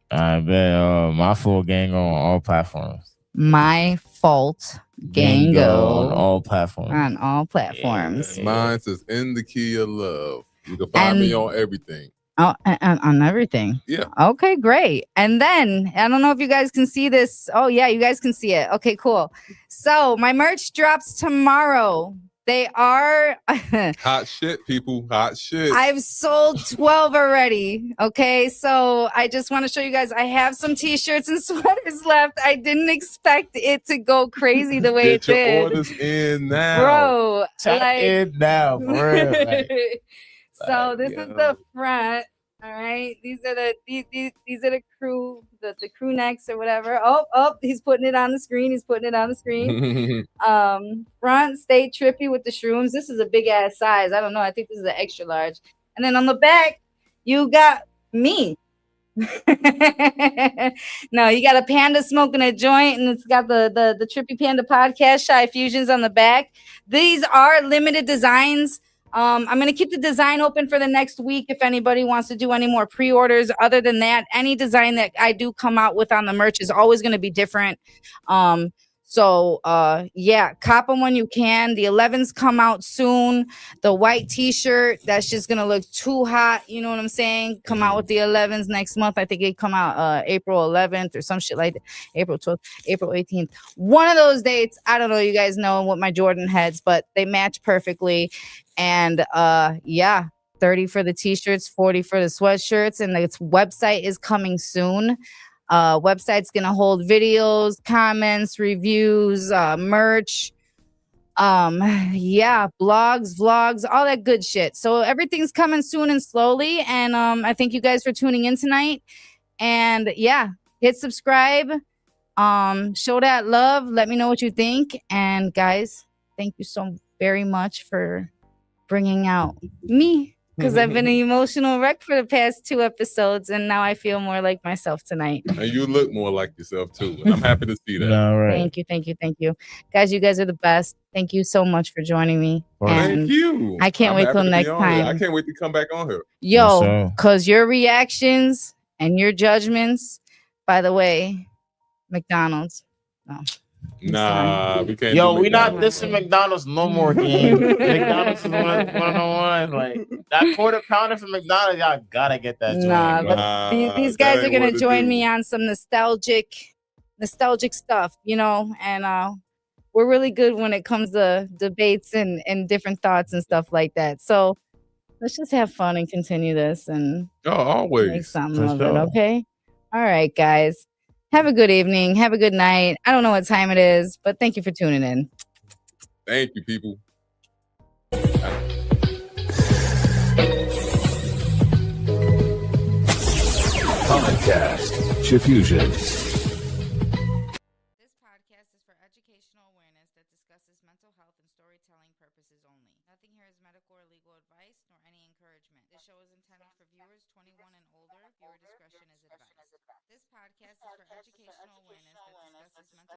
I bet My Fault Gango on all platforms. My Fault Gango on all platforms. On all platforms. Yeah. Mine says In the Key of Love. You can find me on everything. Oh, on everything. Yeah. Okay, great. And then I don't know if you guys can see this. Oh yeah, you guys can see it. Okay, cool. So my merch drops tomorrow. They are hot shit, people. Hot shit. I've sold 12 already. Okay, so I just want to show you guys. I have some t-shirts and sweaters left. I didn't expect it to go crazy the way it did. Get your orders in now, bro. Tap in now, for real. So this is the front. All right. These are the crew, the crew necks or whatever. Oh, he's putting it on the screen. Front, stay trippy with the shrooms. This is a big ass size. I don't know. I think this is an extra large. And then on the back, you got me. No, you got a panda smoking a joint, and it's got the Trippy Panda podcast Shy Fusions on the back. These are limited designs. I'm going to keep the design open for the next week if anybody wants to do any more pre-orders. Other than that, any design that I do come out with on the merch is always going to be different. So cop them when you can. The 11s come out soon. The white t-shirt, that's just going to look too hot. You know what I'm saying? Come out with the 11s next month. I think it come out April 11th or some shit like that. April 12th, April 18th. One of those dates. I don't know. You guys know what my Jordan heads, but they match perfectly. And 30 for the t-shirts, 40 for the sweatshirts. And its website is coming soon. Website's gonna hold videos, comments, reviews, merch, blogs, vlogs, all that good shit. So everything's coming soon and slowly. And I thank you guys for tuning in tonight. And hit subscribe, show that love, let me know what you think. And guys, thank you so very much for bringing out me. Because I've been an emotional wreck for the past 2 episodes, and now I feel more like myself tonight. And you look more like yourself, too. And I'm happy to see that. All right. Thank you. Guys, you guys are the best. Thank you so much for joining me. Thank you. I can't wait till next time. I can't wait to come back on here. Yo, because your reactions and your judgments, by the way, McDonald's. No. Nah, we can't. Yo, we not dissing McDonald's no more, game. McDonald's is one of the ones. Like that quarter pounder from McDonald's, y'all gotta get that. But these guys are gonna join me on some nostalgic stuff, and we're really good when it comes to debates and different thoughts and stuff like that. So let's just have fun and continue this and always make something of it. Okay. All right, guys. Have a good evening. Have a good night. I don't know what time it is, but thank you for tuning in. Thank you, people. Podcast Diffusion. This podcast is for educational awareness that discusses mental health health and storytelling purposes only. Nothing here is medical or legal advice, nor any encouragement. This show is intended for viewers 21 and older. Viewer discretion is advised. This podcast is for educational awareness that discusses mental